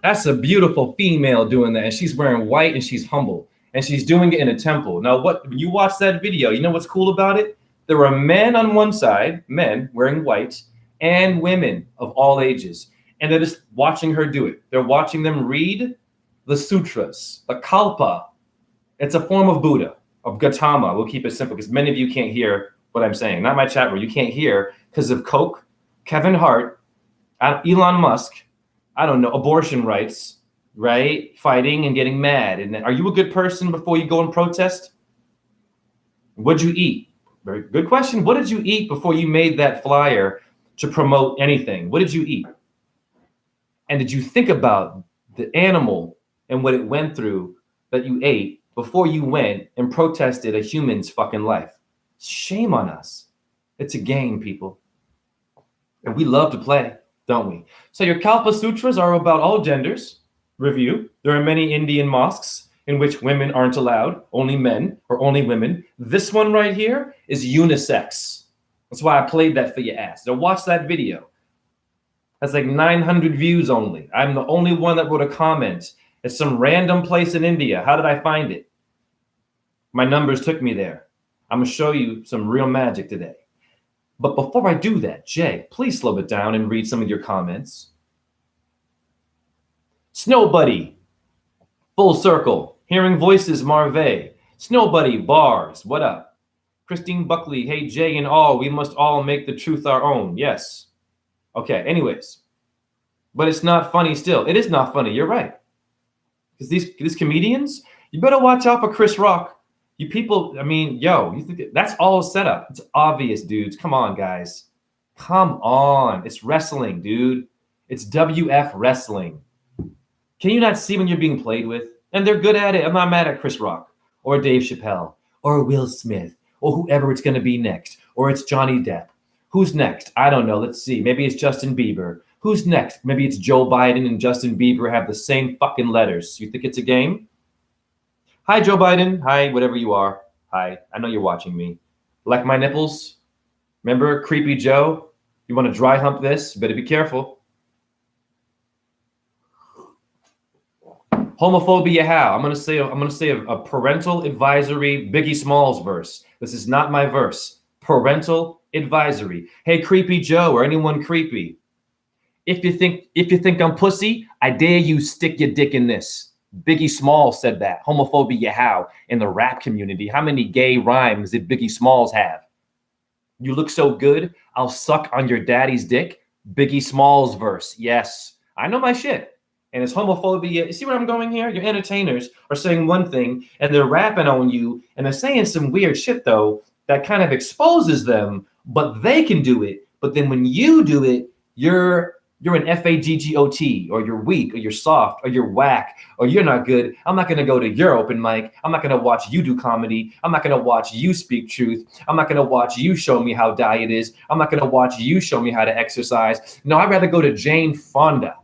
That's a beautiful female doing that. And she's wearing white and she's humble. And she's doing it in a temple. Now, when you watch that video, you know what's cool about it? There are men on one side, men wearing white, and women of all ages. And they're just watching her do it. They're watching them read the sutras, the kalpa. It's a form of Buddha, of Gautama. We'll keep it simple because many of you can't hear what I'm saying. Not my chat room. You can't hear because of Coke, Kevin Hart, Elon Musk, I don't know, abortion rights, right? Fighting and getting mad. And then, are you a good person before you go and protest? What'd you eat? Very good question. What did you eat before you made that flyer to promote anything? What did you eat? And did you think about the animal and what it went through that you ate before you went and protested a human's fucking life? Shame on us. It's a game, people. And we love to play, don't we? So your Kalpa Sutras are about all genders. Review. There are many Indian mosques in which women aren't allowed, only men or only women. This one right here is unisex. That's why I played that for your ass. So watch that video. That's like 900 views only. I'm the only one that wrote a comment. It's some random place in India. How did I find it? My numbers took me there. I'm going to show you some real magic today. But before I do that, Jay, please slow it down and read some of your comments. Snow Buddy, Full Circle, Hearing Voices, Marve, Snow Buddy, Bars, what up? Christine Buckley, hey Jay and all, we must all make the truth our own. Yes. Okay, anyways. But it's not funny still. It is not funny, you're right. Because these comedians, you better watch out for Chris Rock. You people, I mean, yo, you think that's all set up. It's obvious, dudes. Come on, guys. Come on. It's wrestling, dude. It's WF wrestling. Can you not see when you're being played with? And they're good at it. I'm not mad at Chris Rock or Dave Chappelle or Will Smith or whoever it's going to be next. Or it's Johnny Depp. Who's next? I don't know. Let's see. Maybe it's Justin Bieber. Who's next? Maybe it's Joe Biden and Justin Bieber have the same fucking letters. You think it's a game? Hi, Joe Biden. Hi, whatever you are. Hi. I know you're watching me. Like my nipples? Remember Creepy Joe? You want to dry hump this? You better be careful. Homophobia how? I'm gonna say a parental advisory Biggie Smalls verse. This is not my verse. Parental Advisory. Hey, Creepy Joe or anyone creepy. If you think I'm pussy, I dare you stick your dick in this. Biggie Smalls said that. Homophobia how? In the rap community. How many gay rhymes did Biggie Smalls have? You look so good, I'll suck on your daddy's dick. Biggie Smalls verse. Yes, I know my shit. And it's homophobia. You see where I'm going here? Your entertainers are saying one thing and they're rapping on you and they're saying some weird shit though that kind of exposes them, but they can do it. But then when you do it, you're an FAGGOT, or you're weak, or you're soft, or you're whack, or you're not good. I'm not going to go to your open mic. I'm not going to watch you do comedy. I'm not going to watch you speak truth. I'm not going to watch you show me how diet is. I'm not going to watch you show me how to exercise. No, I'd rather go to Jane Fonda.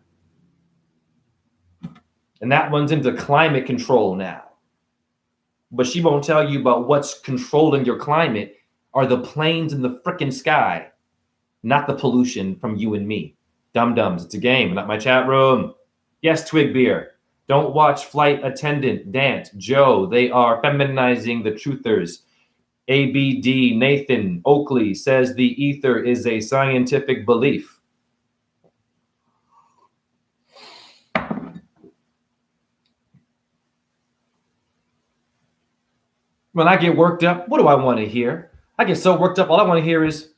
And that one's into climate control now. But she won't tell you about what's controlling your climate are the planes in the frickin' sky, not the pollution from you and me. Dum-dums, it's a game, not my chat room. Yes, Twig Beer. Don't watch Flight Attendant, Dant, Joe. They are feminizing the truthers. ABD, Nathan Oakley says the ether is a scientific belief. When I get worked up, what do I want to hear? I get so worked up, all I want to hear is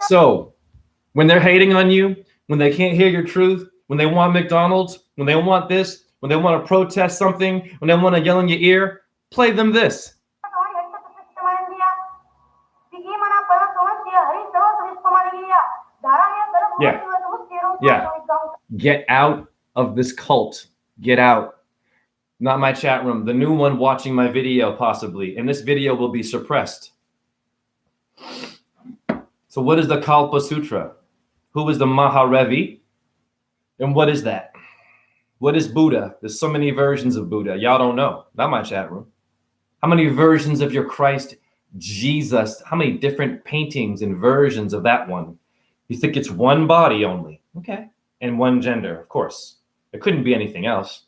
so when they're hating on you, when they can't hear your truth, when they want McDonald's, when they want this, when they want to protest something, when they want to yell in your ear, play them this. Yeah. Get out of this cult. Get out. Not my chat room. The new one watching my video, possibly. And this video will be suppressed. So what is the Kalpa Sutra? Who is the Maharevi? And what is that? What is Buddha? There's so many versions of Buddha. Y'all don't know. Not my chat room. How many versions of your Christ Jesus? How many different paintings and versions of that one? You think it's one body only. Okay. And one gender, of course. It couldn't be anything else.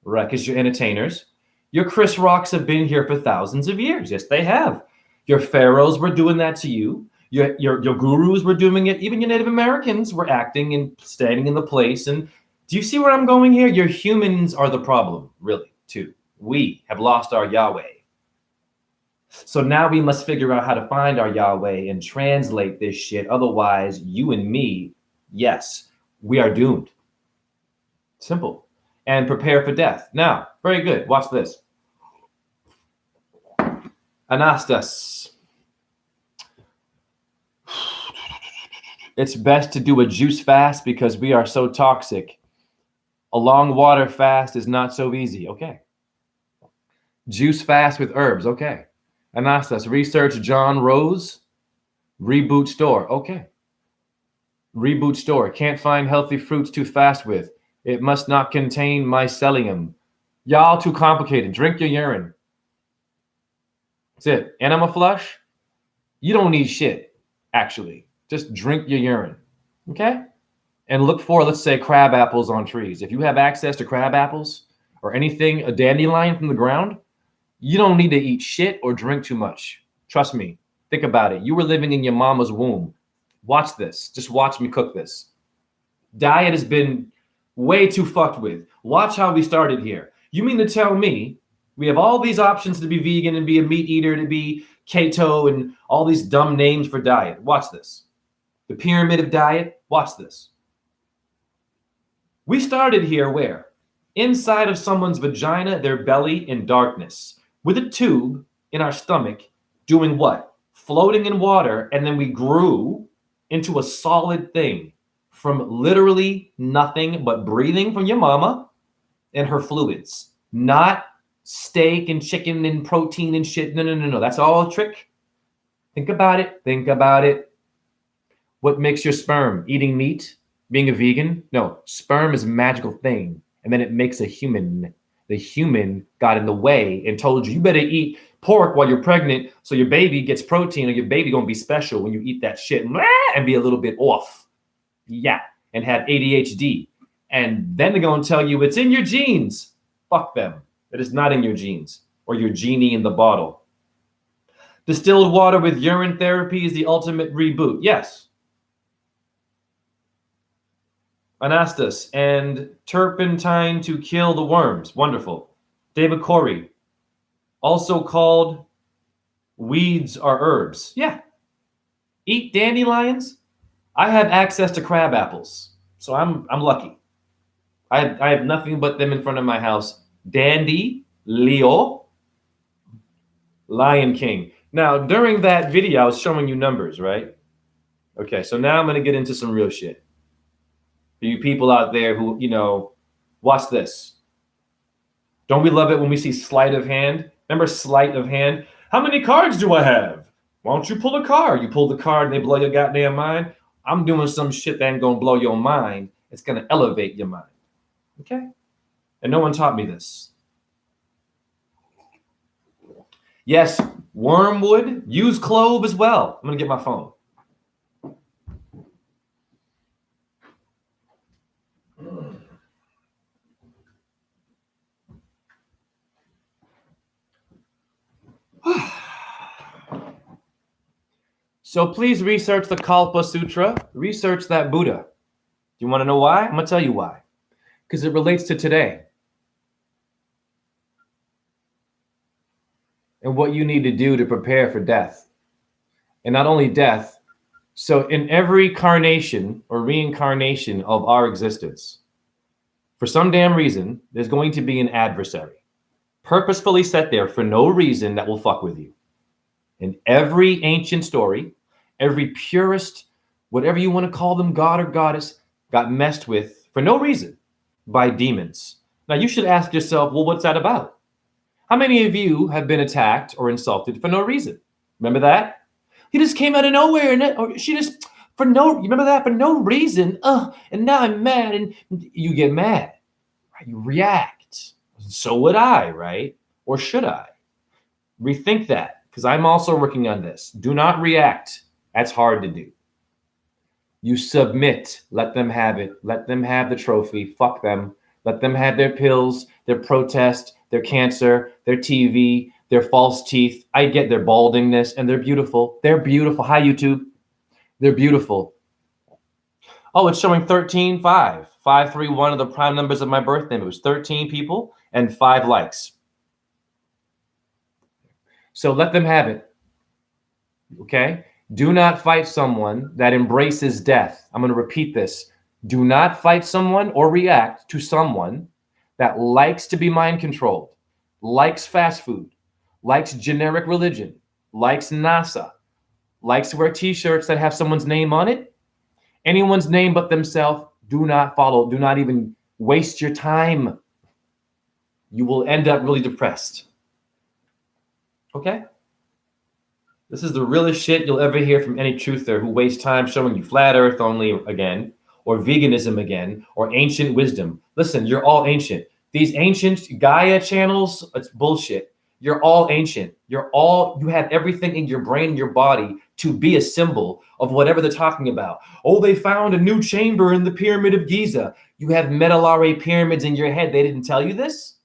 Right, because you're entertainers. Your Chris Rocks have been here for thousands of years. Yes, they have. Your pharaohs were doing that to you. Your gurus were doing it. Even your Native Americans were acting and standing in the place. And do you see where I'm going here? Your humans are the problem, really, too. We have lost our Yahweh. So now we must figure out how to find our Yahweh and translate this shit. Otherwise, you and me, yes, we are doomed. Simple. And prepare for death. Now, very good. Watch this. Anastas. It's best to do a juice fast because we are so toxic. A long water fast is not so easy. Okay. Juice fast with herbs. Okay. Anastas, research John Rose. Reboot store. Okay. Reboot store. Can't find healthy fruits to fast with. It must not contain mycelium. Y'all too complicated. Drink your urine. That's it. Enema flush? You don't need shit, actually. Just drink your urine. Okay? And look for, let's say, crab apples on trees. If you have access to crab apples or anything, a dandelion from the ground, you don't need to eat shit or drink too much. Trust me. Think about it. You were living in your mama's womb. Watch this. Just watch me cook this. Diet has been way too fucked with. Watch how we started here. You mean to tell me we have all these options to be vegan and be a meat eater, to be keto and all these dumb names for diet. Watch this. The pyramid of diet. Watch this. We started here where? Inside of someone's vagina, their belly in darkness, with a tube in our stomach doing what? Floating in water, and then we grew into a solid thing from literally nothing but breathing from your mama and her fluids, not steak and chicken and protein and shit. No. That's all a trick. Think about it. Think about it. What makes your sperm? Eating meat? Being a vegan? No, sperm is a magical thing. And then it makes a human. The human got in the way and told you, you better eat pork while you're pregnant so your baby gets protein, or your baby gonna be special when you eat that shit and be a little bit off. Yeah, and have ADHD. And then they're gonna tell you it's in your genes. Fuck them. It is not in your genes or your genie in the bottle. Distilled water with urine therapy is the ultimate reboot. Yes. Anastas and turpentine to kill the worms. Wonderful. David Corey, also called weeds are herbs. Yeah. Eat dandelions. I have access to crab apples, so I'm lucky. I have nothing but them in front of my house. Dandy, Leo, Lion King. Now, during that video, I was showing you numbers, right? Okay, so now I'm going to get into some real shit. For you people out there who, watch this. Don't we love it when we see sleight of hand? Remember sleight of hand? How many cards do I have? Why don't you pull a card? You pull the card and they blow your goddamn mind. I'm doing some shit that ain't going to blow your mind. It's going to elevate your mind. Okay? And no one taught me this. Yes, wormwood. Use clove as well. I'm going to get my phone. So please research the Kalpa Sutra. Research that Buddha. You want to know why? I'm going to tell you why. Because it relates to today. And what you need to do to prepare for death. And not only death, so in every carnation or reincarnation of our existence, for some damn reason, there's going to be an adversary. Purposefully set there for no reason that will fuck with you. In every ancient story, every purist, whatever you want to call them, god or goddess, got messed with for no reason by demons. Now you should ask yourself, well, what's that about? How many of you have been attacked or insulted for no reason? Remember that? He just came out of nowhere, or she just, you remember that? For no reason. And now I'm mad, and you get mad. Right? You react. So would I, right? Or should I? Rethink that, because I'm also working on this. Do not react. That's hard to do. You submit. Let them have it. Let them have the trophy. Fuck them. Let them have their pills, their protest, their cancer, their TV, their false teeth. I get their baldingness, and they're beautiful. They're beautiful. Hi, YouTube. They're beautiful. Oh, it's showing 13, 5. 531 of the prime numbers of my birth name. It was 13 people and 5 likes. So let them have it. Okay? Do not fight someone that embraces death. I'm going to repeat this. Do not fight someone or react to someone that likes to be mind controlled, likes fast food, likes generic religion, likes NASA, likes to wear t-shirts that have someone's name on it. Anyone's name but themselves, do not follow. Do not even waste your time. You will end up really depressed. Okay? This is the realest shit you'll ever hear from any truther who wastes time showing you flat earth only again, or veganism again, or ancient wisdom. Listen, you're all ancient. These ancient Gaia channels, it's bullshit. You're all ancient. You have everything in your brain and your body to be a symbol of whatever they're talking about. Oh, they found a new chamber in the Pyramid of Giza. You have Medullary pyramids in your head. They didn't tell you this?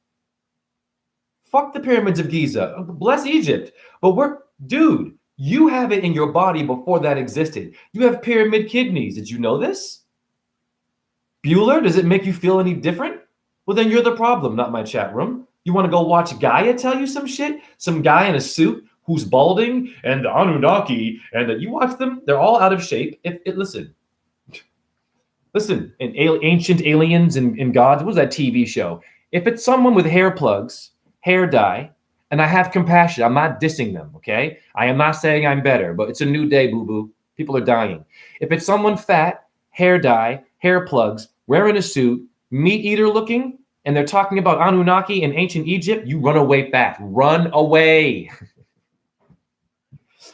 Fuck the pyramids of Giza. Bless Egypt. But dude, you have it in your body before that existed. You have pyramid kidneys. Did you know this? Bueller, does it make you feel any different? Well, then you're the problem, not my chat room. You want to go watch Gaia tell you some shit? Some guy in a suit who's balding and the Anunnaki, and you watch them, they're all out of shape. Listen, in Ancient Aliens and Gods, what was that TV show? If it's someone with hair plugs, hair dye, and I have compassion, I'm not dissing them, okay? I am not saying I'm better, but it's a new day, boo-boo. People are dying. If it's someone fat, hair dye, hair plugs, wearing a suit, meat eater looking, and they're talking about Anunnaki and ancient Egypt, you run away fast. Run away.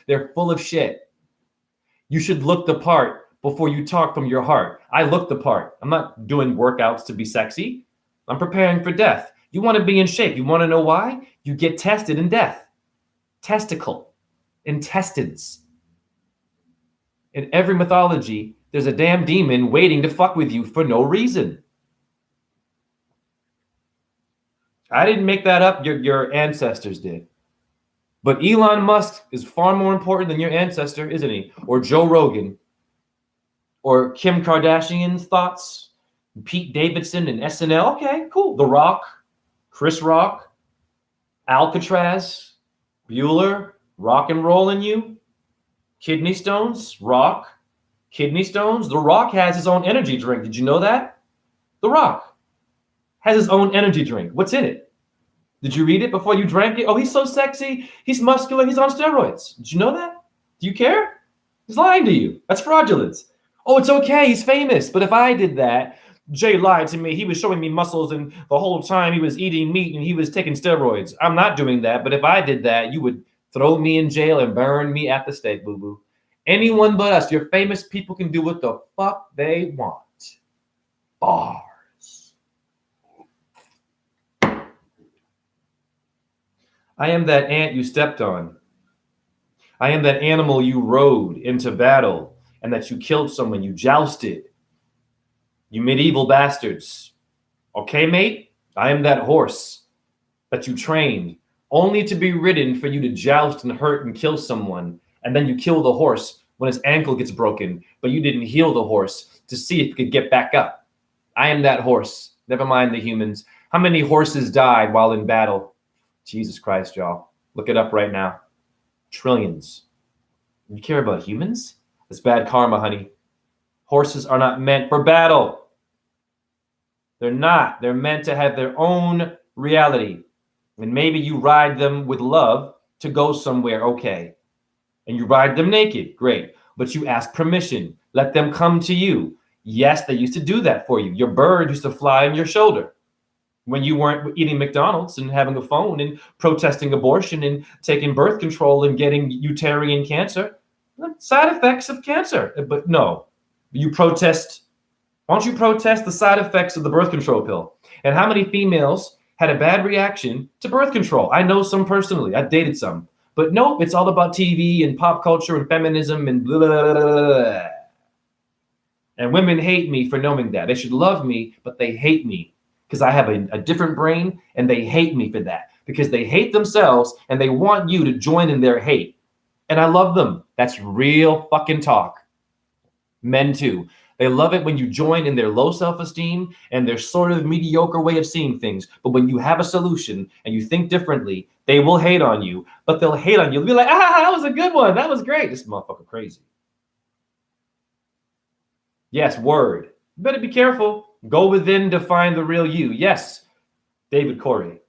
They're full of shit. You should look the part before you talk from your heart. I look the part. I'm not doing workouts to be sexy. I'm preparing for death. You want to be in shape. You want to know why? You get tested in death. testicle, intestines. In every mythology, there's a damn demon waiting to fuck with you for no reason. I didn't make that up. Your ancestors did. But Elon Musk is far more important than your ancestor, isn't he? Or Joe Rogan. Or Kim Kardashian's thoughts. Pete Davidson and SNL. Okay, cool. The Rock. Chris Rock. Alcatraz. Bueller. Rock and Rollin' You. Kidney stones. Rock. Kidney stones. The Rock has his own energy drink. Did you know that? The Rock has his own energy drink. What's in it? Did you read it before you drank it? Oh, he's so sexy. He's muscular. He's on steroids. Did you know that? Do you care? He's lying to you. That's fraudulent. Oh, it's okay. He's famous. But if I did that, Jay lied to me. He was showing me muscles, and the whole time he was eating meat and he was taking steroids. I'm not doing that. But if I did that, you would throw me in jail and burn me at the stake, boo-boo. Anyone but us. Your famous people can do what the fuck they want. Bars. I am that ant you stepped on. I am that animal you rode into battle and that you killed someone, you jousted. You medieval bastards. Okay, mate? I am that horse that you trained only to be ridden for you to joust and hurt and kill someone. And then you kill the horse when his ankle gets broken, but you didn't heal the horse to see if it could get back up. I am that horse. Never mind the humans. How many horses died while in battle? Jesus Christ, y'all. Look it up right now. Trillions. You care about humans? It's bad karma, honey. Horses are not meant for battle. They're not. They're meant to have their own reality. And maybe you ride them with love to go somewhere, okay. And you ride them naked, great. But you ask permission. Let them come to you. Yes, they used to do that for you. Your bird used to fly on your shoulder when you weren't eating McDonald's and having a phone and protesting abortion and taking birth control and getting uterine cancer. Side effects of cancer. But no, you protest. Why don't you protest the side effects of the birth control pill? And how many females had a bad reaction to birth control? I know some personally. I've dated some. But nope, it's all about TV and pop culture and feminism and blah, blah, blah, blah. And women hate me for knowing that. They should love me, but they hate me because I have a different brain, and they hate me for that because they hate themselves and they want you to join in their hate. And I love them. That's real fucking talk. Men too. They love it when you join in their low self-esteem and their sort of mediocre way of seeing things. But when you have a solution and you think differently, they will hate on you, but they'll hate on you. They'll be like, that was a good one. That was great. This motherfucker crazy. Yes, word. You better be careful. Go within to find the real you. Yes, David Corey.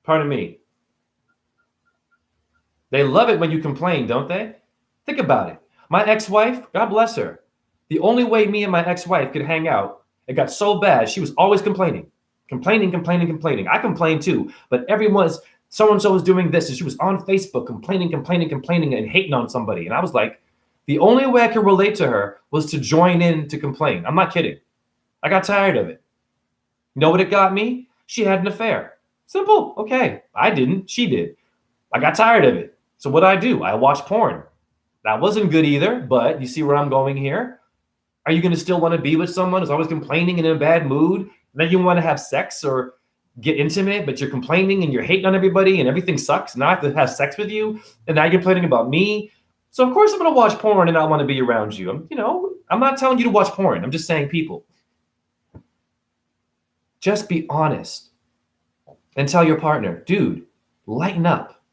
Pardon me. They love it when you complain, don't they? Think about it. My ex-wife, God bless her. The only way me and my ex-wife could hang out, it got so bad, she was always complaining. Complaining. I complained too, but so-and-so was doing this, and she was on Facebook complaining, and hating on somebody. And I was like, the only way I could relate to her was to join in to complain. I'm not kidding. I got tired of it. You know what it got me? She had an affair. Simple. Okay. I didn't. She did. I got tired of it. So what do? I watched porn. That wasn't good either, but you see where I'm going here? Are you going to still want to be with someone who's always complaining and in a bad mood? And then you want to have sex or get intimate, but you're complaining and you're hating on everybody and everything sucks. Now I have to have sex with you, and now you're complaining about me. So of course I'm going to watch porn and I want to be around you. I'm not telling you to watch porn. I'm just saying, people, just be honest and tell your partner, dude, lighten up.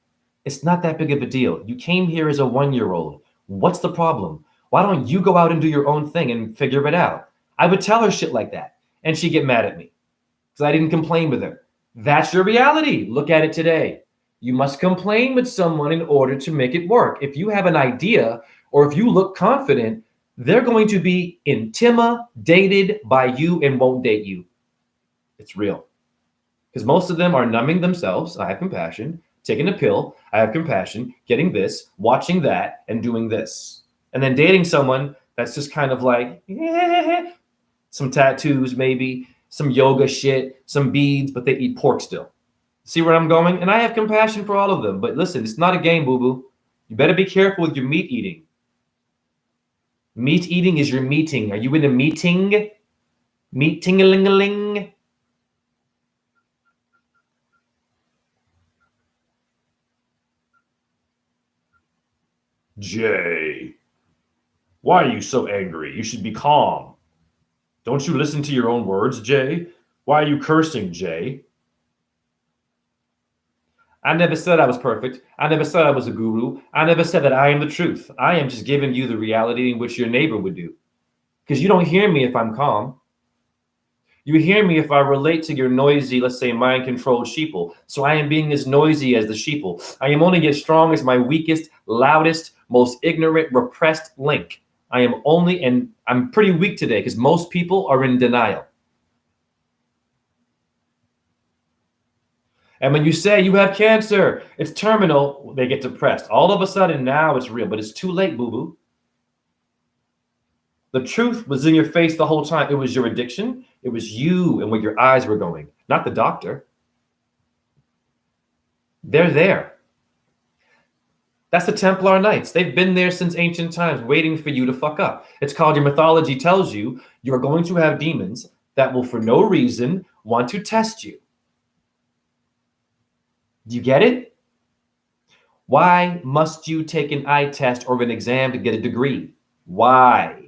It's not that big of a deal. You came here as a 1-year-old. What's the problem? Why don't you go out and do your own thing and figure it out? I would tell her shit like that, and she'd get mad at me because I didn't complain with her. That's your reality. Look at it today. You must complain with someone in order to make it work. If you have an idea or if you look confident, they're going to be intimidated by you and won't date you. It's real. Because most of them are numbing themselves. I have compassion. Taking a pill. I have compassion. Getting this, watching that, and doing this. And then dating someone that's just kind of like, some tattoos maybe, some yoga shit, some beads, but they eat pork still. See where I'm going? And I have compassion for all of them. But listen, it's not a game, boo-boo. You better be careful with your meat eating. Meat eating is your meeting. Are you in a meeting? Meeting-a-ling-a-ling? Jay, why are you so angry? You should be calm. Don't you listen to your own words, Jay? Why are you cursing, Jay? I never said I was perfect. I never said I was a guru. I never said that I am the truth. I am just giving you the reality in which your neighbor would do. Because you don't hear me if I'm calm. You hear me if I relate to your noisy, let's say, mind-controlled sheeple. So I am being as noisy as the sheeple. I am only as strong as my weakest, loudest, most ignorant, repressed link. I am only, and I'm pretty weak today because most people are in denial. And when you say you have cancer, it's terminal, they get depressed. All of a sudden now it's real, but it's too late, boo-boo. The truth was in your face the whole time. It was your addiction. It was you and where your eyes were going, not the doctor. They're there. That's the Templar Knights. They've been there since ancient times, waiting for you to fuck up. It's called your mythology tells you you're going to have demons that will, for no reason, want to test you. Do you get it? Why must you take an eye test or an exam to get a degree? Why?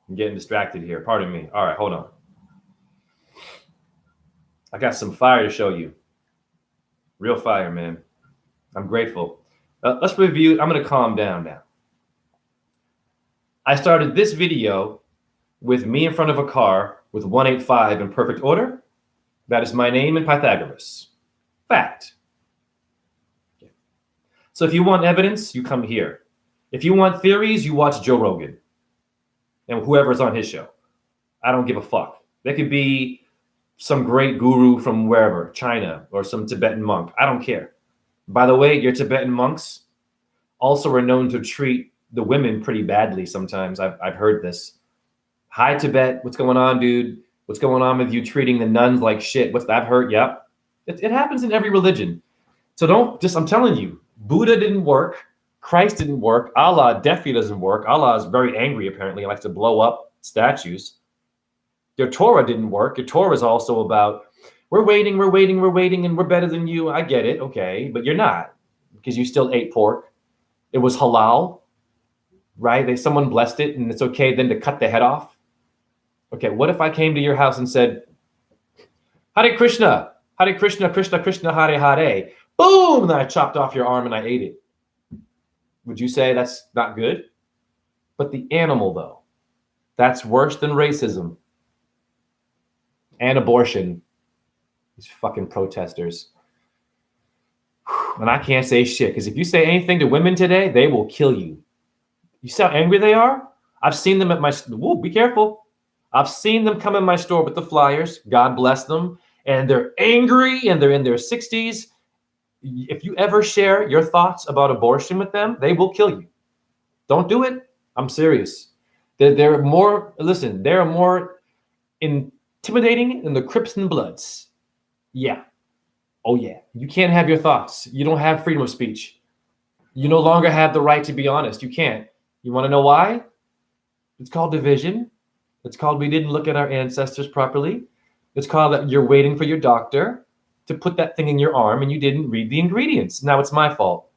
I'm getting distracted here. Pardon me. All right, hold on. I got some fire to show you. Real fire, man. I'm grateful. Let's review. I'm going to calm down now. I started this video with me in front of a car with 185 in perfect order. That is my name in Pythagoras. Fact. Okay. So if you want evidence, you come here. If you want theories, you watch Joe Rogan and whoever's on his show. I don't give a fuck. There could be some great guru from wherever, China, or some Tibetan monk. I don't care. By the way, your Tibetan monks also are known to treat the women pretty badly sometimes. I've heard this. Hi, Tibet. What's going on, dude? What's going on with you treating the nuns like shit? What's that? I've heard. Yep. It happens in every religion. So don't just, I'm telling you, Buddha didn't work. Christ didn't work. Allah definitely doesn't work. Allah is very angry, apparently. He likes to blow up statues. Your Torah didn't work. Your Torah is also about, we're waiting, and we're better than you. I get it. Okay. But you're not, because you still ate pork. It was halal, right? Someone blessed it, and it's okay then to cut the head off. Okay. What if I came to your house and said, Hare Krishna, Krishna Krishna, Hare Hare. Boom! And then I chopped off your arm and I ate it. Would you say that's not good? But the animal, though, that's worse than racism and abortion. These fucking protesters. And I can't say shit, because if you say anything to women today, they will kill you. You see how angry they are? I've seen them at my, whoa, be careful. I've seen them come in my store with the flyers. God bless them. And they're angry and they're in their 60s. If you ever share your thoughts about abortion with them, they will kill you. Don't do it. I'm serious. They're more, listen, they're more intimidating than the Crips and Bloods. Yeah. Oh, yeah. You can't have your thoughts. You don't have freedom of speech. You no longer have the right to be honest. You can't. You want to know why? It's called division. It's called we didn't look at our ancestors properly. It's called that you're waiting for your doctor to put that thing in your arm and you didn't read the ingredients. Now it's my fault.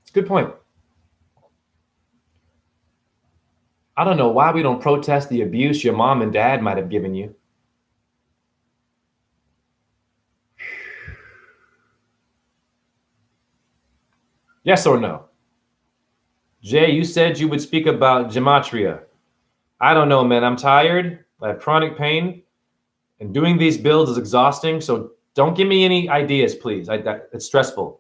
It's a good point. I don't know why we don't protest the abuse your mom and dad might have given you. Yes or no? Jay, you said you would speak about gematria. I don't know, man. I'm tired. I have chronic pain. And doing these builds is exhausting. So don't give me any ideas, please. It's stressful.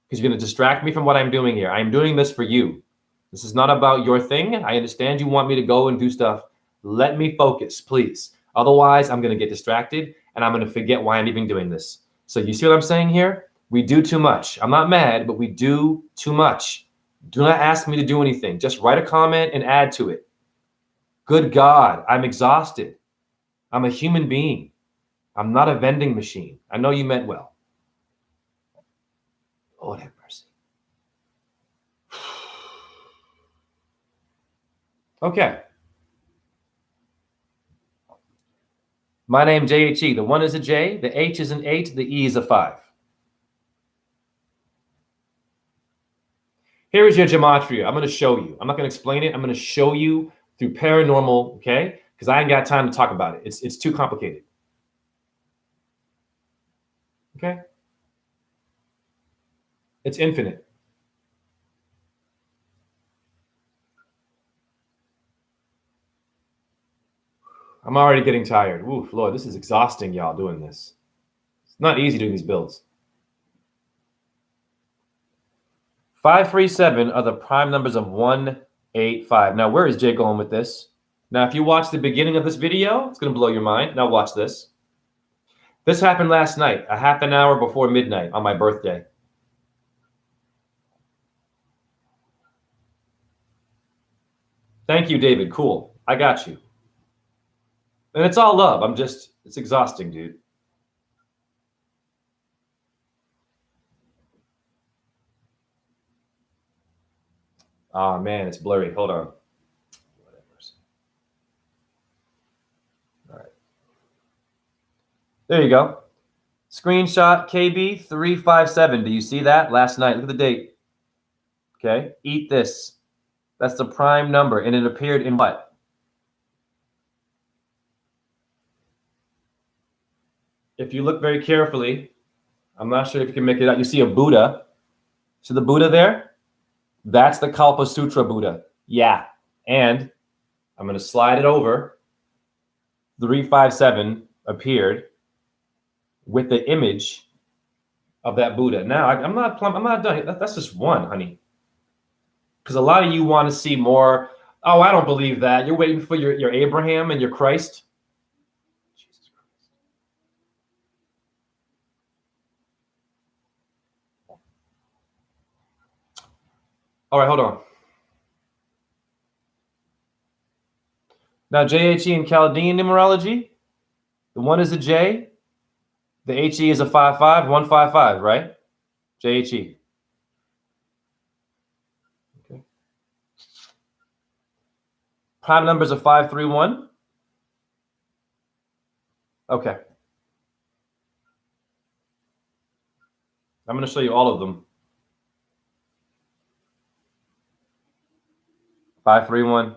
Because you're going to distract me from what I'm doing here. I'm doing this for you. This is not about your thing. I understand you want me to go and do stuff. Let me focus, please. Otherwise, I'm going to get distracted and I'm going to forget why I'm even doing this. So you see what I'm saying here? We do too much. I'm not mad, but we do too much. Do not ask me to do anything. Just write a comment and add to it. Good God, I'm exhausted. I'm a human being. I'm not a vending machine. I know you meant well. Lord have mercy. Okay. My name JHE. The 1 is a J, the H is an 8, the E is a 5. Here is your gematria. I'm going to show you. I'm not going to explain it. I'm going to show you through paranormal, okay? Because I ain't got time to talk about it. It's too complicated. Okay? It's infinite. I'm already getting tired. Oof, Lord, this is exhausting, y'all, doing this. It's not easy doing these builds. 5, 3, 7 are the prime numbers of 1, 8, 5. Now, where is Jay going with this? Now, if you watch the beginning of this video, it's going to blow your mind. Now, watch this. This happened last night, a half an hour before midnight on my birthday. Thank you, David. Cool. I got you. And it's all love. It's exhausting, dude. Oh, man, it's blurry. Hold on. All right. There you go. Screenshot KB357. Do you see that? Last night. Look at the date. Okay. Eat this. That's the prime number. And it appeared in what? If you look very carefully, I'm not sure if you can make it out. You see a Buddha. See the Buddha there? That's the Kalpa Sutra Buddha. Yeah. And I'm going to slide it over. 357 appeared with the image of that Buddha. Now, I'm not done. That's just one, honey. Because a lot of you want to see more. Oh, I don't believe that. You're waiting for your Abraham and your Christ. Jesus Christ. All right, hold on. Now, JHE in Chaldean numerology, the 1 is a J, the HE is a 5-5, 155, right? JHE. Okay. Prime numbers are 5, 3, 1. Okay. I'm going to show you all of them. 5, 3, 1,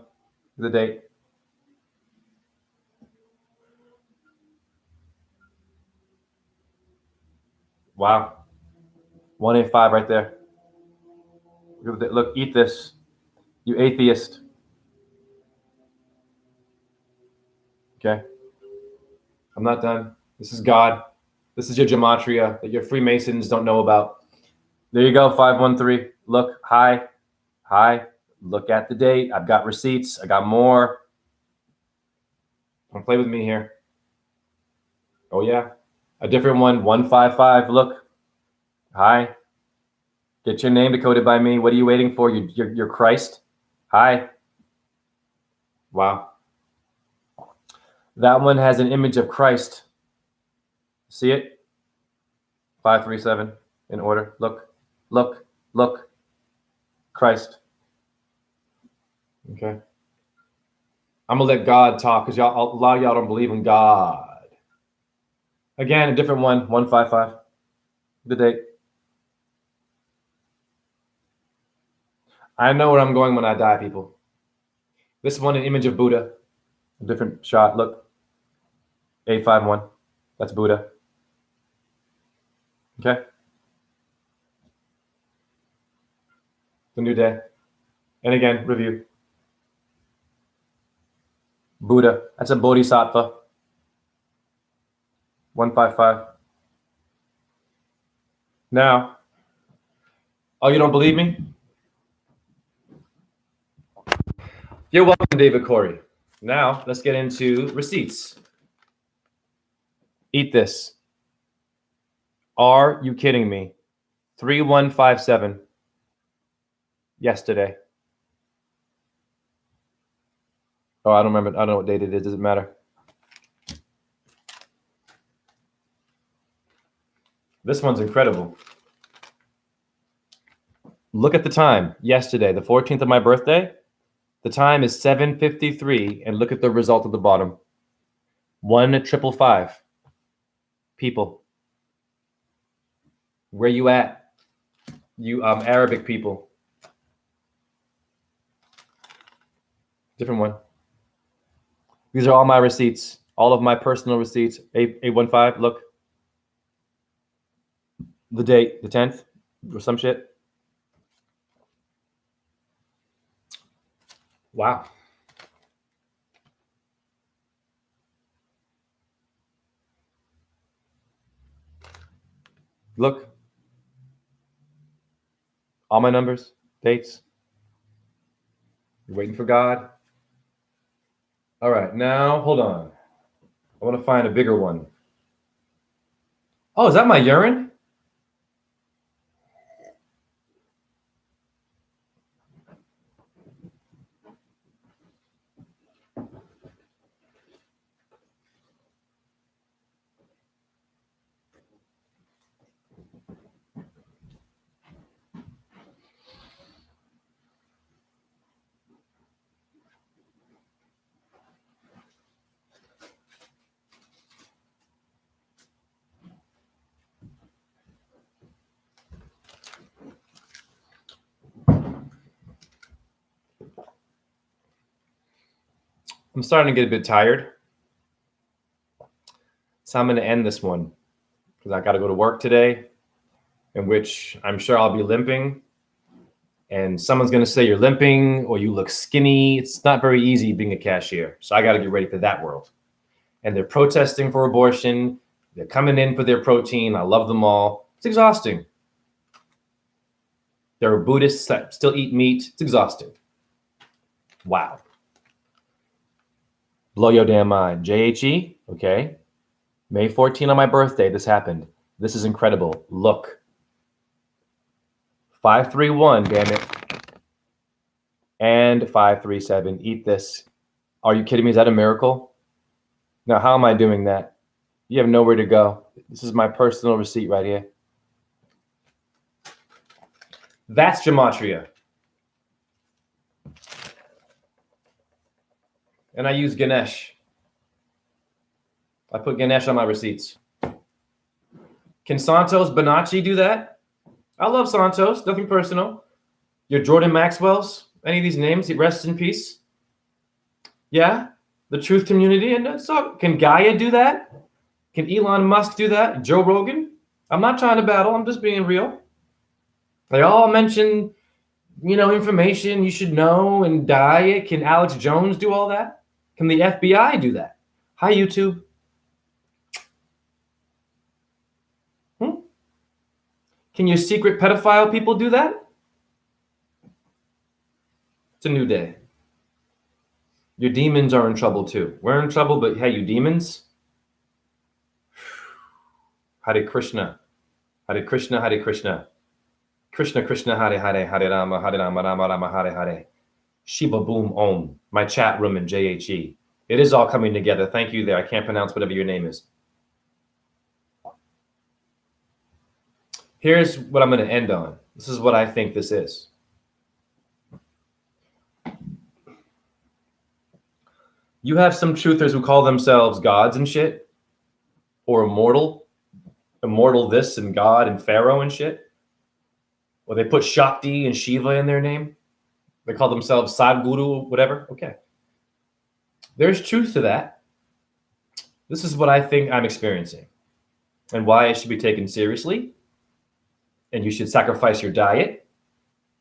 the date. Wow. 185 right there. Look, eat this. You atheist. Okay. I'm not done. This is God. This is your gematria that your Freemasons don't know about. There you go, 513. Look, hi. Look at the date. I've got receipts. I got more. Don't play with me here. Oh, yeah. A different one, 155. Look. Hi. Get your name decoded by me. What are you waiting for? You're Christ. Hi. Wow. That one has an image of Christ. See it? 537 in order. Look. Christ. Okay. I'm going to let God talk because a lot of y'all don't believe in God. Again, a different one, 155. The date. I know where I'm going when I die, people. This one, an image of Buddha. A different shot. Look. 851. That's Buddha. Okay. The new day. And again, review. Buddha. That's a Bodhisattva. 155. Now, oh, you don't believe me? You're welcome, David Corey. Now, let's get into receipts. Eat this. Are you kidding me? 3157 yesterday. Oh, I don't remember. I don't know what date it is. Doesn't matter. This one's incredible. Look at the time yesterday, the 14th of my birthday. The time is 7:53, and look at the result at the bottom. 1,555. People. Where you at? You Arabic people. Different one. These are all my receipts. All of my personal receipts. 815. Look. The date, the 10th, or some shit. Wow. Look. All my numbers, dates. You're waiting for God. All right, now hold on. I want to find a bigger one. Oh, is that my urine? I'm starting to get a bit tired. So I'm going to end this one because I got to go to work today, in which I'm sure I'll be limping. And someone's going to say you're limping or you look skinny. It's not very easy being a cashier. So I got to get ready for that world. And they're protesting for abortion. They're coming in for their protein. I love them all. It's exhausting. There are Buddhists that still eat meat. It's exhausting. Wow. Blow your damn mind. JHE, okay. May 14 on my birthday, this happened. This is incredible. Look. 531, damn it. And 537. Eat this. Are you kidding me? Is that a miracle? Now, how am I doing that? You have nowhere to go. This is my personal receipt right here. That's gematria. And I use Ganesh. I put Ganesh on my receipts. Can Santos Bonacci do that? I love Santos, nothing personal. Your Jordan Maxwell's, any of these names, rest in peace. Yeah, the truth community. And so, can Gaia do that? Can Elon Musk do that? Joe Rogan? I'm not trying to battle, I'm just being real. They all mention, information you should know and diet. Can Alex Jones do all that? Can the FBI do that? Hi, YouTube. Can your secret pedophile people do that? It's a new day. Your demons are in trouble too. We're in trouble, but hey, you demons. Hare Krishna. Hare Krishna, Hare Krishna. Krishna, Krishna, Hare Hare, Hare Rama, Rama, Rama, Hare Hare. Shiva Boom Om. My chat room in JHE. It is all coming together. Thank you there. I can't pronounce whatever your name is. Here's what I'm going to end on. This is what I think this is. You have some truthers who call themselves gods and shit, or immortal this and God and Pharaoh and shit. Or they put Shakti and Shiva in their name. They call themselves Sadhguru, whatever. Okay. There's truth to that. This is what I think I'm experiencing and why it should be taken seriously. And you should sacrifice your diet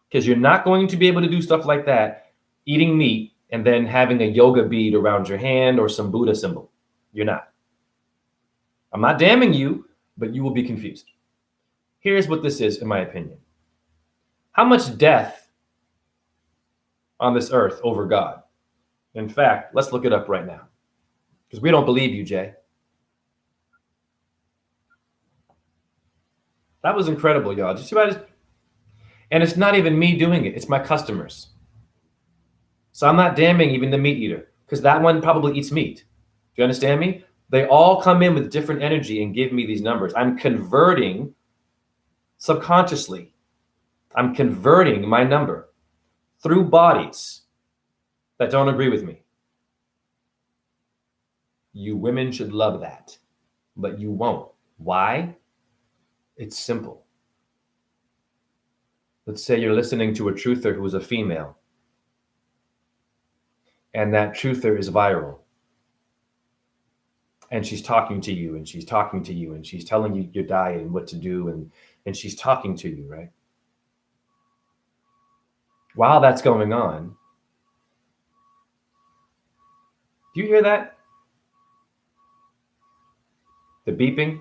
because you're not going to be able to do stuff like that, eating meat and then having a yoga bead around your hand or some Buddha symbol. You're not. I'm not damning you, but you will be confused. Here's what this is, in my opinion. How much death on this earth over God? In fact, let's look it up right now because we don't believe you, Jay. That was incredible, y'all. Did you see what I just... And it's not even me doing it. It's my customers. So I'm not damning even the meat eater because that one probably eats meat. Do you understand me? They all come in with different energy and give me these numbers. I'm converting subconsciously. I'm converting my number through bodies that don't agree with me. You women should love that, but you won't. Why? It's simple. Let's say you're listening to a truther who is a female, and that truther is viral. And she's talking to you, and she's talking to you, and she's telling you your diet and what to do, and she's talking to you, right? While that's going on, do you hear that? The beeping?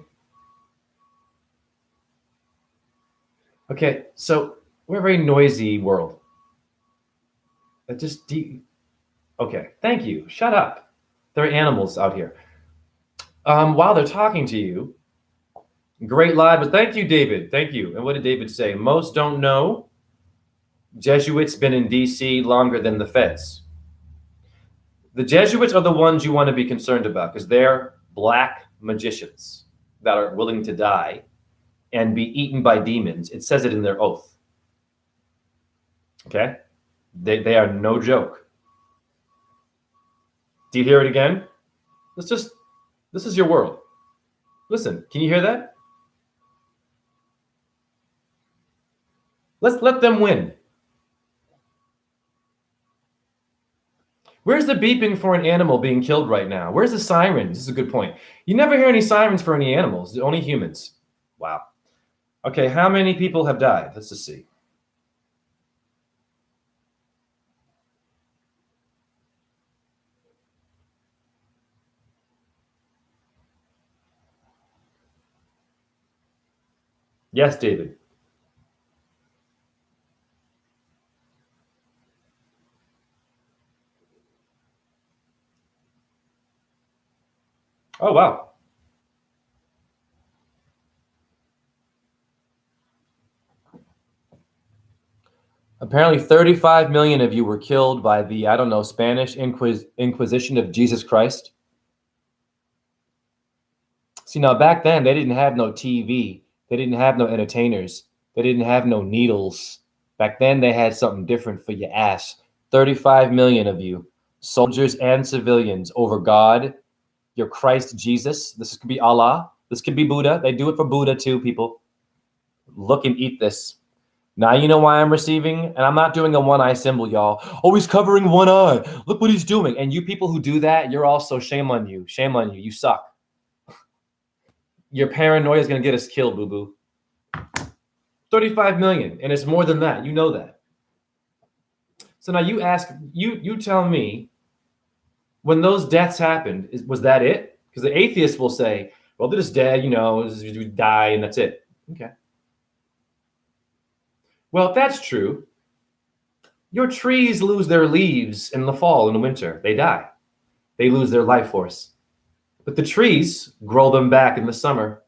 Okay, so we're a very noisy world. Okay, thank you. Shut up. There are animals out here. While they're talking to you, great live, but thank you, David. Thank you. And what did David say? Most don't know Jesuits been in DC longer than the feds. The Jesuits are the ones you want to be concerned about because they're black magicians that are willing to die and be eaten by demons. It says it in their oath. Okay? They are no joke. Do you hear it again? This is your world. Listen, can you hear that? Let's let them win. Where's the beeping for an animal being killed right now? Where's the sirens? This is a good point. You never hear any sirens for any animals, only humans. Wow. Okay, how many people have died? Let's just see. Yes, David. Oh, wow. Apparently 35 million of you were killed by the, I don't know, Spanish Inquisition of Jesus Christ. See, now back then, they didn't have no TV. They didn't have no entertainers. They didn't have no needles. Back then, they had something different for your ass. 35 million of you, soldiers and civilians, over God, your Christ Jesus. This could be Allah. This could be Buddha. They do it for Buddha too, people. Look and eat this. Now you know why I'm receiving, and I'm not doing a one eye symbol, y'all. Oh, he's covering one eye. Look what he's doing. And you people who do that, you're also shame on you. Shame on you. You suck. Your paranoia is going to get us killed, boo-boo. 35 million, and it's more than that. You know that. So now you ask, you tell me, when those deaths happened, was that it? Because the atheists will say, well, they're just dead, you die, and that's it. Okay. Well, if that's true, your trees lose their leaves in the fall and the winter. They die. They lose their life force. But the trees grow them back in the summer.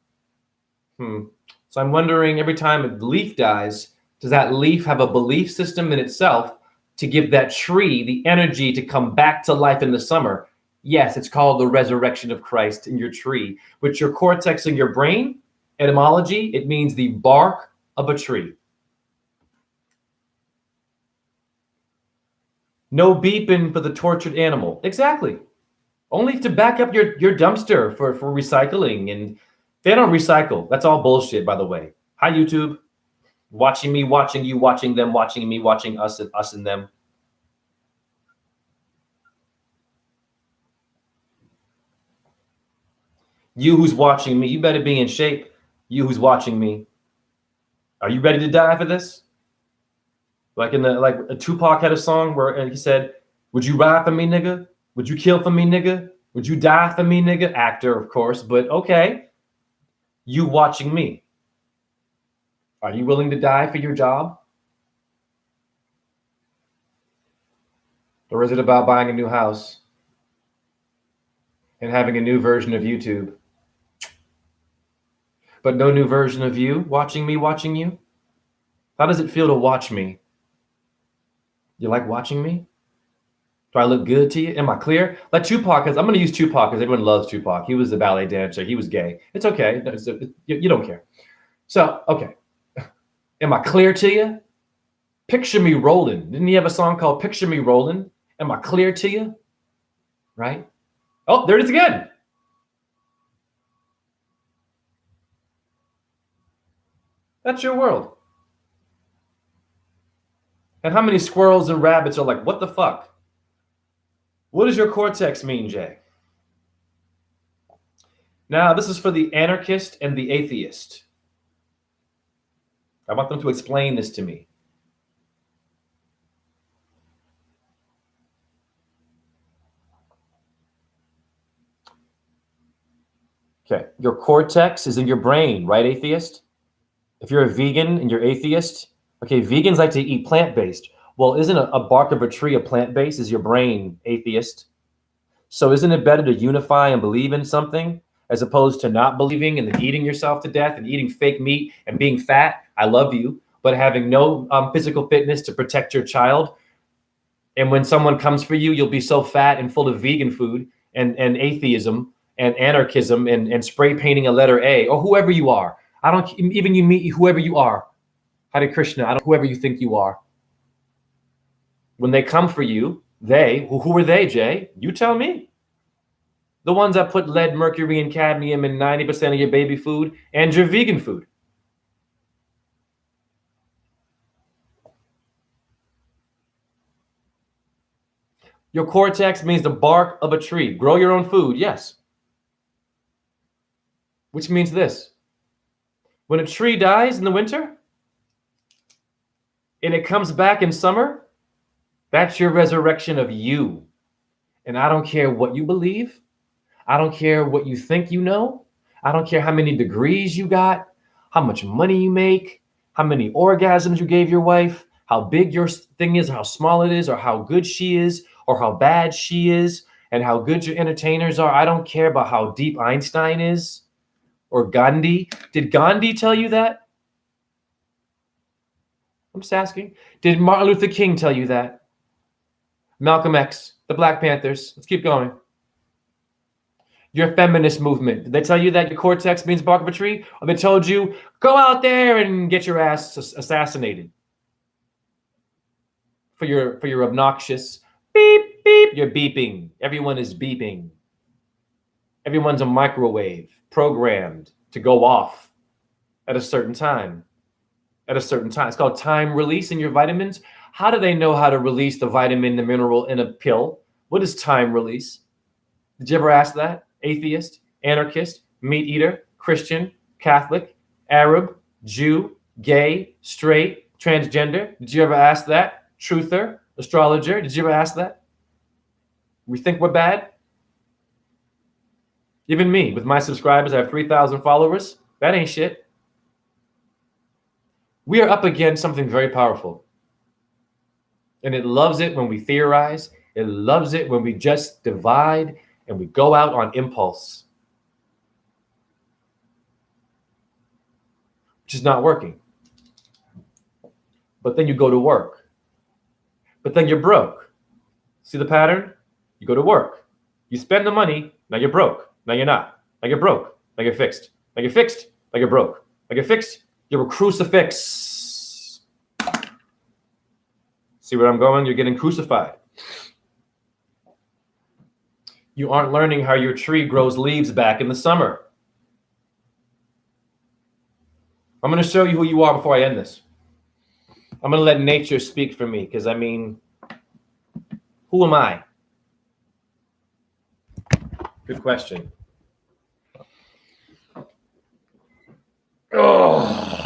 So I'm wondering, every time a leaf dies, does that leaf have a belief system in itself to give that tree the energy to come back to life in the summer? Yes, it's called the resurrection of Christ in your tree. With your cortex in your brain, etymology, it means the bark of a tree. No beeping for the tortured animal. Exactly. Only to back up your dumpster for recycling. And they don't recycle. That's all bullshit, by the way. Hi, YouTube. Watching me, watching you, watching them, watching me, watching us and them. You who's watching me, you better be in shape. You who's watching me. Are you ready to die for this? Like a Tupac had a song where he said, would you ride for me, nigga? Would you kill for me, nigga? Would you die for me, nigga? Actor, of course, but okay. You watching me. Are you willing to die for your job? Or is it about buying a new house and having a new version of YouTube? But no new version of you watching me watching you? How does it feel to watch me? You like watching me? Do I look good to you? Am I clear? Like Tupac, I'm going to use Tupac because everyone loves Tupac. He was a ballet dancer. He was gay. It's okay. You don't care. So, okay. Am I clear to you? Picture me rolling. Didn't he have a song called Picture Me Rolling? Am I clear to you? Right? Oh, there it is again. That's your world. And how many squirrels and rabbits are like, what the fuck? What does your cortex mean, Jay? Now, this is for the anarchist and the atheist. I want them to explain this to me. Okay, your cortex is in your brain, right, atheist? If you're a vegan and you're atheist, okay, vegans like to eat plant-based. Well, isn't a bark of a tree a plant-based? Is your brain atheist? So isn't it better to unify and believe in something as opposed to not believing and then eating yourself to death and eating fake meat and being fat? I love you, but having no physical fitness to protect your child. And when someone comes for you, you'll be so fat and full of vegan food and atheism and anarchism and spray painting a letter A or whoever you are. I don't even you meet whoever you are. Hare Krishna, whoever you think you are. When they come for you, who are they, Jay? You tell me. The ones that put lead, mercury, and cadmium in 90% of your baby food and your vegan food. Your cortex means the bark of a tree. Grow your own food, yes. Which means this. When a tree dies in the winter and it comes back in summer, that's your resurrection of you. And I don't care what you believe. I don't care what you think you know. I don't care how many degrees you got, how much money you make, how many orgasms you gave your wife, how big your thing is, how small it is, or how good she is, or how bad she is, and how good your entertainers are. I don't care about how deep Einstein is or Gandhi. Did Gandhi tell you that? I'm just asking. Did Martin Luther King tell you that? Malcolm X, the Black Panthers. Let's keep going. Your feminist movement. Did they tell you that your cortex means bark of a tree? Or they told you, go out there and get your ass assassinated? For your obnoxious beep, beep. You're beeping. Everyone is beeping. Everyone's a microwave programmed to go off at a certain time. At a certain time. It's called time release in your vitamins. How do they know how to release the vitamin, the mineral in a pill? What is time release? Did you ever ask that? Atheist, anarchist, meat eater, Christian, Catholic, Arab, Jew, gay, straight, transgender. Did you ever ask that? Truther, astrologer. Did you ever ask that? We think we're bad? Even me, with my subscribers, I have 3,000 followers. That ain't shit. We are up against something very powerful. And it loves it when we theorize. It loves it when we just divide and we go out on impulse, which is not working. But then you go to work. But then you're broke. See the pattern? You go to work. You spend the money. Now you're broke. Now you're not. Now you're broke. Now you're fixed. Now you're fixed. Now you're broke. Now you're fixed. You're a crucifix. See where I'm going? You're getting crucified. You aren't learning how your tree grows leaves back in the summer. I'm going to show you who you are before I end this. I'm going to let nature speak for me because, I mean, who am I? Good question. Oh.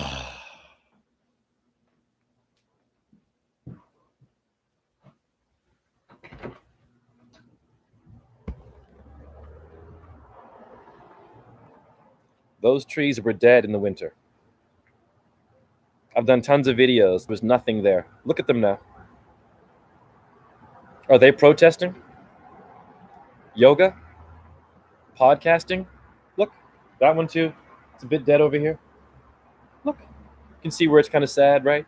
Those trees were dead in the winter. I've done tons of videos. There's nothing there. Look at them now. Are they protesting? Yoga? Podcasting? Look, that one too. It's a bit dead over here. Look, you can see where it's kind of sad, right?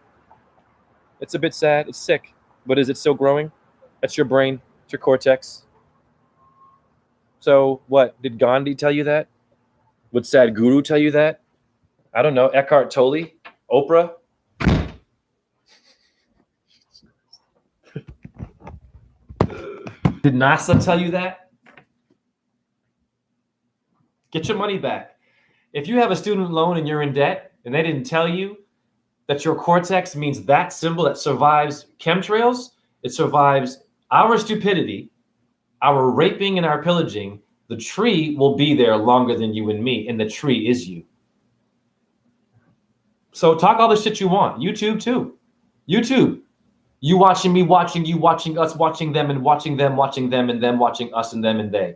It's a bit sad. It's sick. But is it still growing? That's your brain. It's your cortex. So what? Did Gandhi tell you that? Would Sadhguru tell you that? I don't know. Eckhart Tolle? Oprah? Did NASA tell you that? Get your money back. If you have a student loan and you're in debt and they didn't tell you that your cortex means that symbol that survives chemtrails, it survives our stupidity, our raping and our pillaging, the tree will be there longer than you and me, and the tree is you. So talk all the shit you want. YouTube too. YouTube. You watching me, watching you, watching us, watching them, and watching them, and them watching us, and them, and they.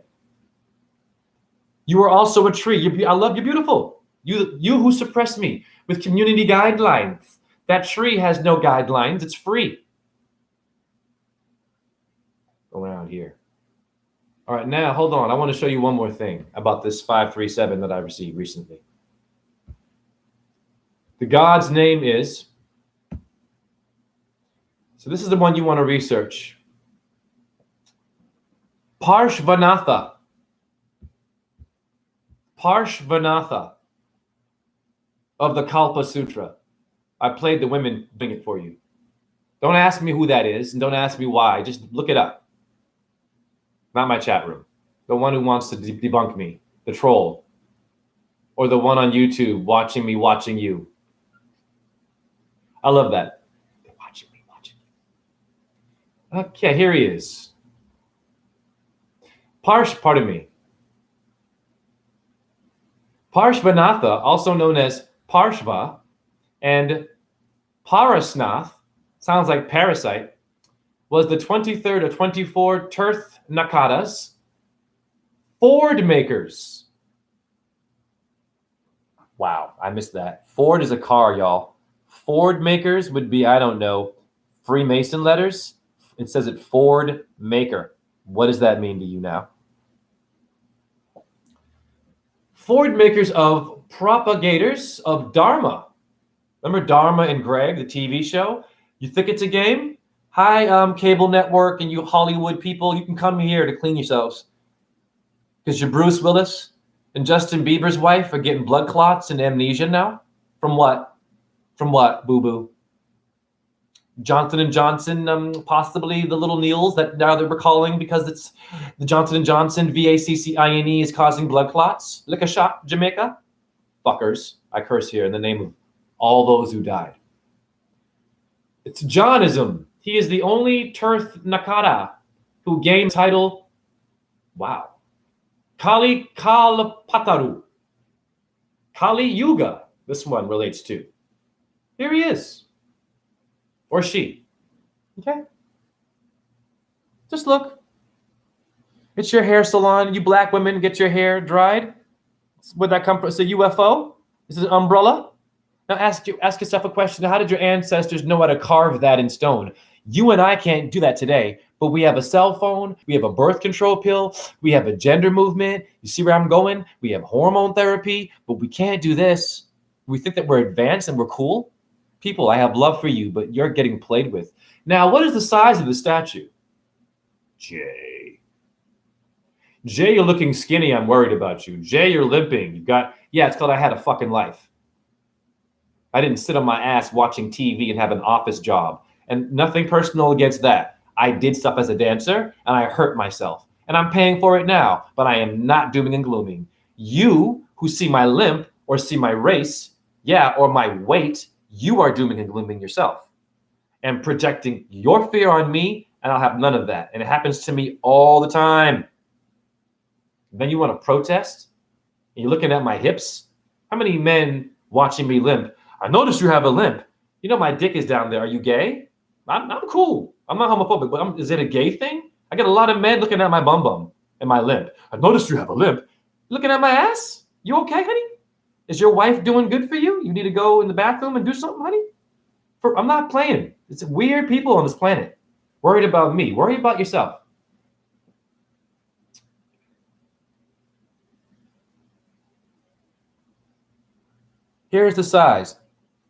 You are also a tree. I love you, beautiful. You who suppress me with community guidelines. That tree has no guidelines. It's free. Around here. All right, now hold on. I want to show you one more thing about this 537 that I received recently. The god's name is, so this is the one you want to research. Parshvanatha. Parshvanatha of the Kalpa Sutra. I played the women bring it for you. Don't ask me who that is and don't ask me why. Just look it up. Not my chat room. The one who wants to debunk me, the troll. Or the one on YouTube watching me, watching you. I love that. They're watching me, watching you. Okay, here he is. Pardon me. Parshvanatha, also known as Parshva, and Parasnath, sounds like parasite, was the 23rd of 24 Tirth Nakatas, Ford makers. Wow, I missed that. Ford is a car, y'all. Ford makers would be, I don't know, Freemason letters. It says it Ford maker. What does that mean to you now? Ford makers of propagators of Dharma. Remember Dharma and Greg, the TV show? You think it's a game? Hi, cable network and you Hollywood people, you can come here to clean yourselves. Because you're Bruce Willis and Justin Bieber's wife are getting blood clots and amnesia now? From what? From what, boo-boo? Johnson & Johnson, possibly the little Neils that now they're recalling because it's the Johnson & Johnson VACCINE is causing blood clots. Lick a shot, Jamaica. Fuckers. I curse here in the name of all those who died. It's Johnism. He is the only Tirth Nakata who gained the title, wow, Kali Kalapataru. Kali Yuga, this one relates to. Here he is. Or she. Okay? Just look. It's your hair salon. You black women get your hair dried. Where'd that come from? It's a UFO? Is it an umbrella? Now ask yourself a question. How did your ancestors know how to carve that in stone? You and I can't do that today, but we have a cell phone, we have a birth control pill, we have a gender movement. You see where I'm going? We have hormone therapy, but we can't do this. We think that we're advanced and we're cool. People, I have love for you, but you're getting played with. Now, what is the size of the statue? Jay, you're looking skinny. I'm worried about you. Jay, you're limping. It's called I had a fucking life. I didn't sit on my ass watching TV and have an office job. And nothing personal against that. I did stuff as a dancer and I hurt myself. And I'm paying for it now, but I am not dooming and glooming. You who see my limp or see my race, or my weight, you are dooming and glooming yourself and projecting your fear on me, and I'll have none of that. And it happens to me all the time. Then you want to protest? And you're looking at my hips? How many men watching me limp? I noticed you have a limp. You know my dick is down there. Are you gay? I'm cool. I'm not homophobic, but is it a gay thing? I get a lot of men looking at my bum and my limp. I noticed you have a limp. Looking at my ass? You okay, honey? Is your wife doing good for you? You need to go in the bathroom and do something, honey? I'm not playing. It's weird people on this planet. Worried about me. Worry about yourself. Here's the size.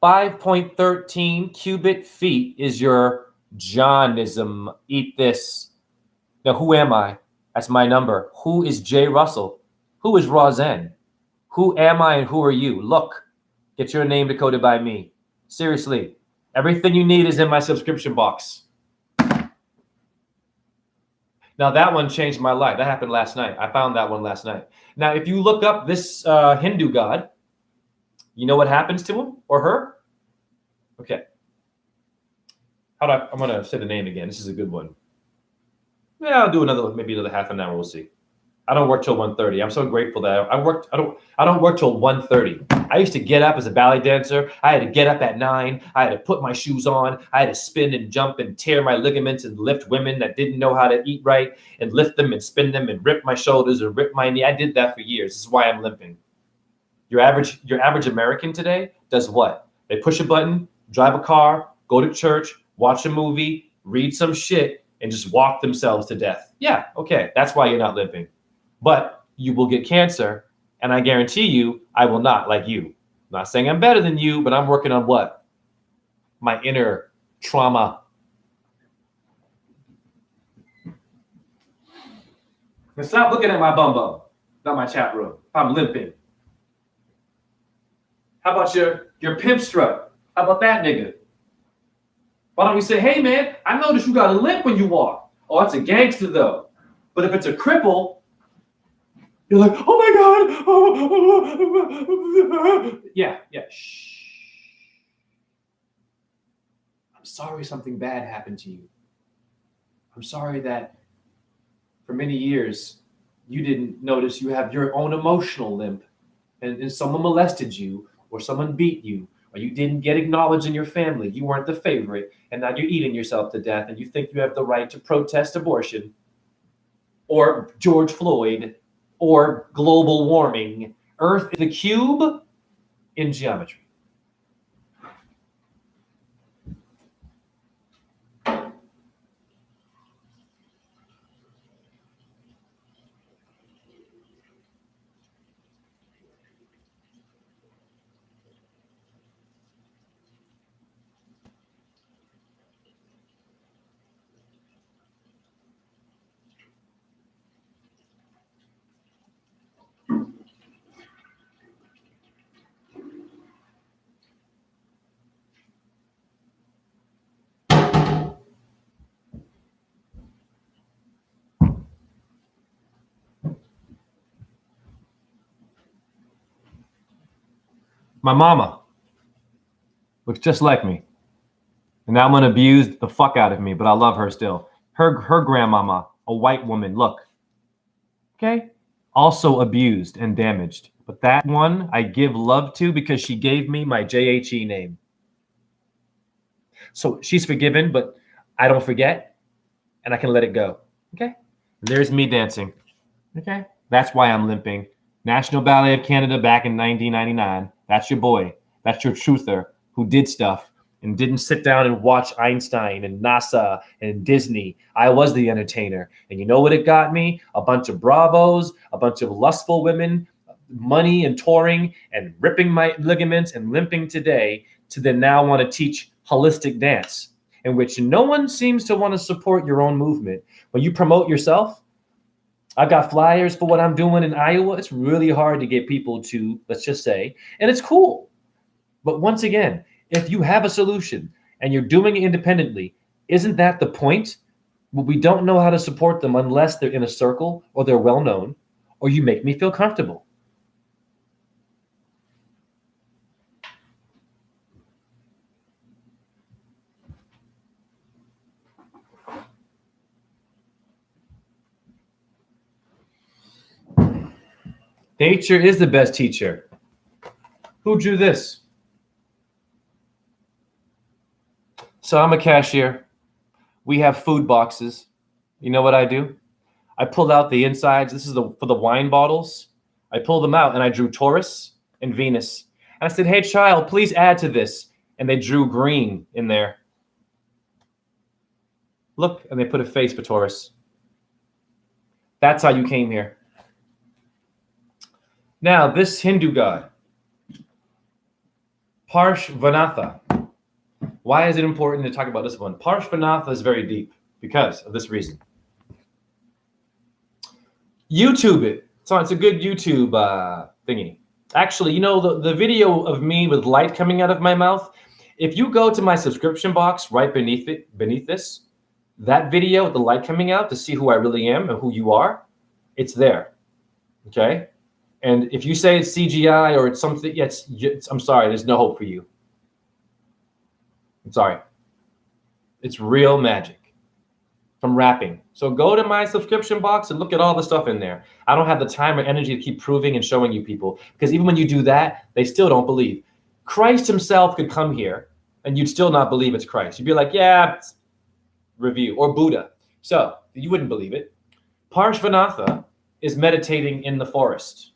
5.13 cubic feet is your Johnism. Eat this. Now, who am I? That's my number. Who is Jay Russell? Who is Roseanne? Who am I and who are you? Look, get your name decoded by me. Seriously, everything you need is in my subscription box. Now, that one changed my life. That happened last night. I found that one last night. Now, if you look up this Hindu god, you know what happens to him or her? Okay. I'm going to say the name again. This is a good one. Yeah, I'll do maybe another half an hour. We'll see. I don't work till 1:30. I'm so grateful that I don't work till 1:30. I used to get up as a ballet dancer. I had to get up at 9. I had to put my shoes on. I had to spin and jump and tear my ligaments and lift women that didn't know how to eat right and lift them and spin them and rip my shoulders and rip my knee. I did that for years. This is why I'm limping. Your average American today does what? They push a button, drive a car, go to church, watch a movie, read some shit, and just walk themselves to death. Yeah, okay, that's why you're not limping. But you will get cancer, and I guarantee you, I will not, like you. I'm not saying I'm better than you, but I'm working on what? My inner trauma. And stop looking at my bum, not my chat room. I'm limping. How about your pimp strut? How about that nigga? Why don't we say, hey man, I noticed you got a limp when you walk. Oh, that's a gangster though. But if it's a cripple, you're like, oh my God. Yeah. Shh. I'm sorry something bad happened to you. I'm sorry that for many years you didn't notice you have your own emotional limp and someone molested you or someone beat you or you didn't get acknowledged in your family. You weren't the favorite and now you're eating yourself to death and you think you have the right to protest abortion or George Floyd or global warming. Earth is a cube in geometry. My mama looks just like me. And that one abused the fuck out of me, but I love her still. Her grandmama, a white woman, look. Okay? Also abused and damaged. But that one I give love to because she gave me my JHE name. So she's forgiven, but I don't forget. And I can let it go. Okay? And there's me dancing. Okay? That's why I'm limping. National Ballet of Canada back in 1999. That's your boy. That's your truther who did stuff and didn't sit down and watch Einstein and NASA and Disney. I was the entertainer. And you know what it got me? A bunch of bravos, a bunch of lustful women, money and touring and ripping my ligaments and limping today to then now want to teach holistic dance in which no one seems to want to support your own movement. When you promote yourself, I've got flyers for what I'm doing in Iowa. It's really hard to get people to, let's just say, and it's cool. But once again, if you have a solution and you're doing it independently, isn't that the point? Well, we don't know how to support them unless they're in a circle or they're well known or you make me feel comfortable. Nature is the best teacher. Who drew this? So I'm a cashier. We have food boxes. You know what I do? I pull out the insides. This is for the wine bottles. I pull them out and I drew Taurus and Venus. And I said, hey, child, please add to this. And they drew green in there. Look, and they put a face for Taurus. That's how you came here. Now, this Hindu god, Parshvanatha. Why is it important to talk about this one? Parshvanatha is very deep because of this reason. YouTube it. So it's a good YouTube thingy. Actually, you know, the video of me with light coming out of my mouth, if you go to my subscription box right beneath this, that video with the light coming out to see who I really am and who you are, it's there. Okay? And if you say it's CGI or it's something, I'm sorry, there's no hope for you. I'm sorry. It's real magic from rapping. So go to my subscription box and look at all the stuff in there. I don't have the time or energy to keep proving and showing you people, because even when you do that, they still don't believe. Christ himself could come here and you'd still not believe it's Christ. You'd be like, yeah, it's review, or Buddha. So you wouldn't believe it. Parshvanatha is meditating in the forest,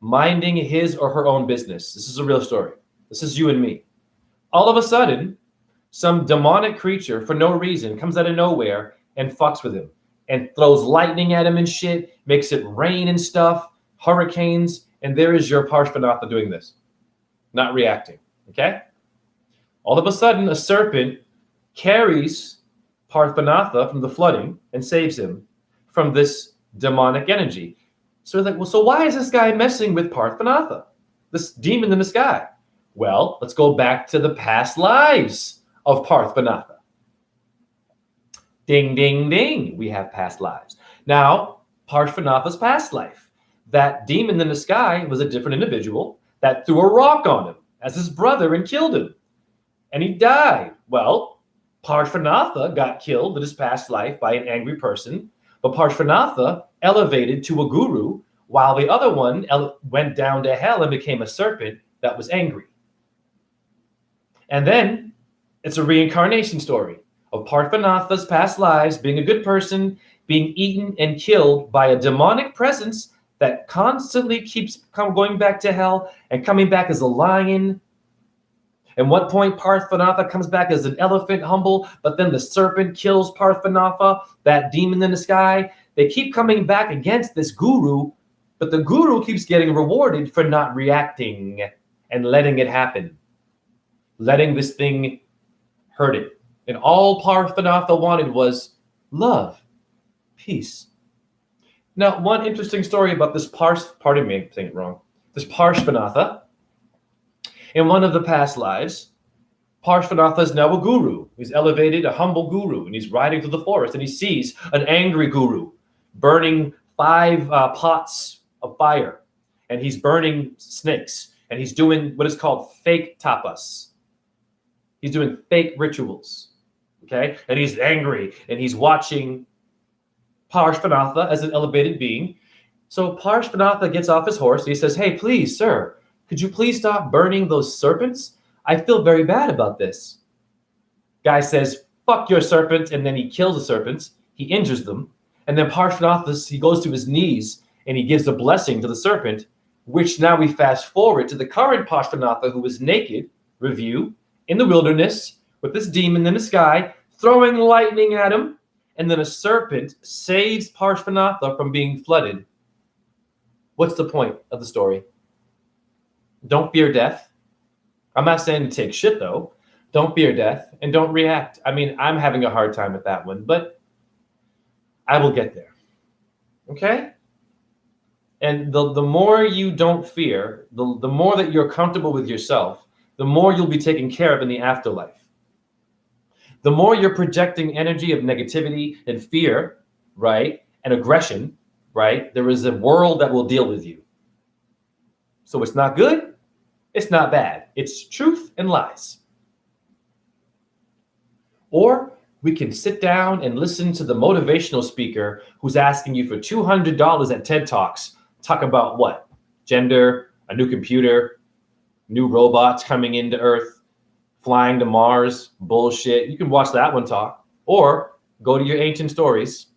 minding his or her own business. This is a real story. This is you and me. All of a sudden, some demonic creature for no reason comes out of nowhere and fucks with him and throws lightning at him and shit, makes it rain and stuff, hurricanes, and there is your Parshvanatha doing this, not reacting, okay? All of a sudden, a serpent carries Parshvanatha from the flooding and saves him from this demonic energy. So like, well, so why is this guy messing with Parshvanatha, this demon in the sky? Well, let's go back to the past lives of Parshvanatha. Ding, ding, ding. We have past lives. Now, Parshvanatha's past life. That demon in the sky was a different individual that threw a rock on him as his brother and killed him. And he died. Well, Parshvanatha got killed in his past life by an angry person, but Parshvanatha elevated to a guru, while the other one went down to hell and became a serpent that was angry. And then it's a reincarnation story of Parshvanatha's past lives being a good person, being eaten and killed by a demonic presence that constantly keeps going back to hell and coming back as a lion. At one point, Parshvanatha comes back as an elephant, humble, but then the serpent kills Parshvanatha, that demon in the sky. They keep coming back against this guru, but the guru keeps getting rewarded for not reacting and letting it happen, letting this thing hurt it. And all Parshvanatha wanted was love, peace. Now, one interesting story about this pardon me, I'm saying it wrong. This Parshvanatha, in one of the past lives, Parshvanatha is now a guru. He's elevated, a humble guru, and he's riding through the forest, and he sees an angry guru burning 5 pots of fire, and he's burning snakes, and he's doing what is called fake tapas. He's doing fake rituals, okay? And he's angry, and he's watching Parshvanatha as an elevated being. So Parshvanatha gets off his horse, and he says, hey, please, sir, could you please stop burning those serpents? I feel very bad about this. Guy says, fuck your serpent, and then he kills the serpents. He injures them. And then Parshvanatha, he goes to his knees, and he gives a blessing to the serpent, which now we fast forward to the current Parshvanatha, who is naked, review, in the wilderness, with this demon in the sky, throwing lightning at him, and then a serpent saves Parshvanatha from being flooded. What's the point of the story? Don't fear death. I'm not saying to take shit, though. Don't fear death and don't react. I mean, I'm having a hard time with that one, but I will get there. Okay? And the more you don't fear, the more that you're comfortable with yourself, the more you'll be taken care of in the afterlife. The more you're projecting energy of negativity and fear, right, and aggression, right, there is a world that will deal with you. So it's not good. It's not bad. It's truth and lies. Or we can sit down and listen to the motivational speaker who's asking you for $200 at TED Talks. Talk about what? Gender, a new computer, new robots coming into Earth, flying to Mars, bullshit. You can watch that one talk. Or go to your ancient stories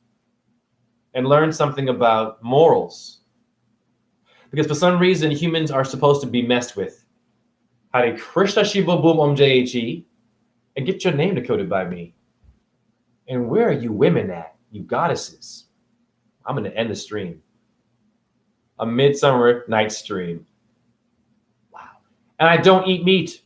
and learn something about morals. Because for some reason, humans are supposed to be messed with. Hare Krishna Shiva Boom Om Jai, and get your name decoded by me. And where are you women at, you goddesses? I'm going to end the stream. A Midsummer Night Stream. Wow. and I don't eat meat.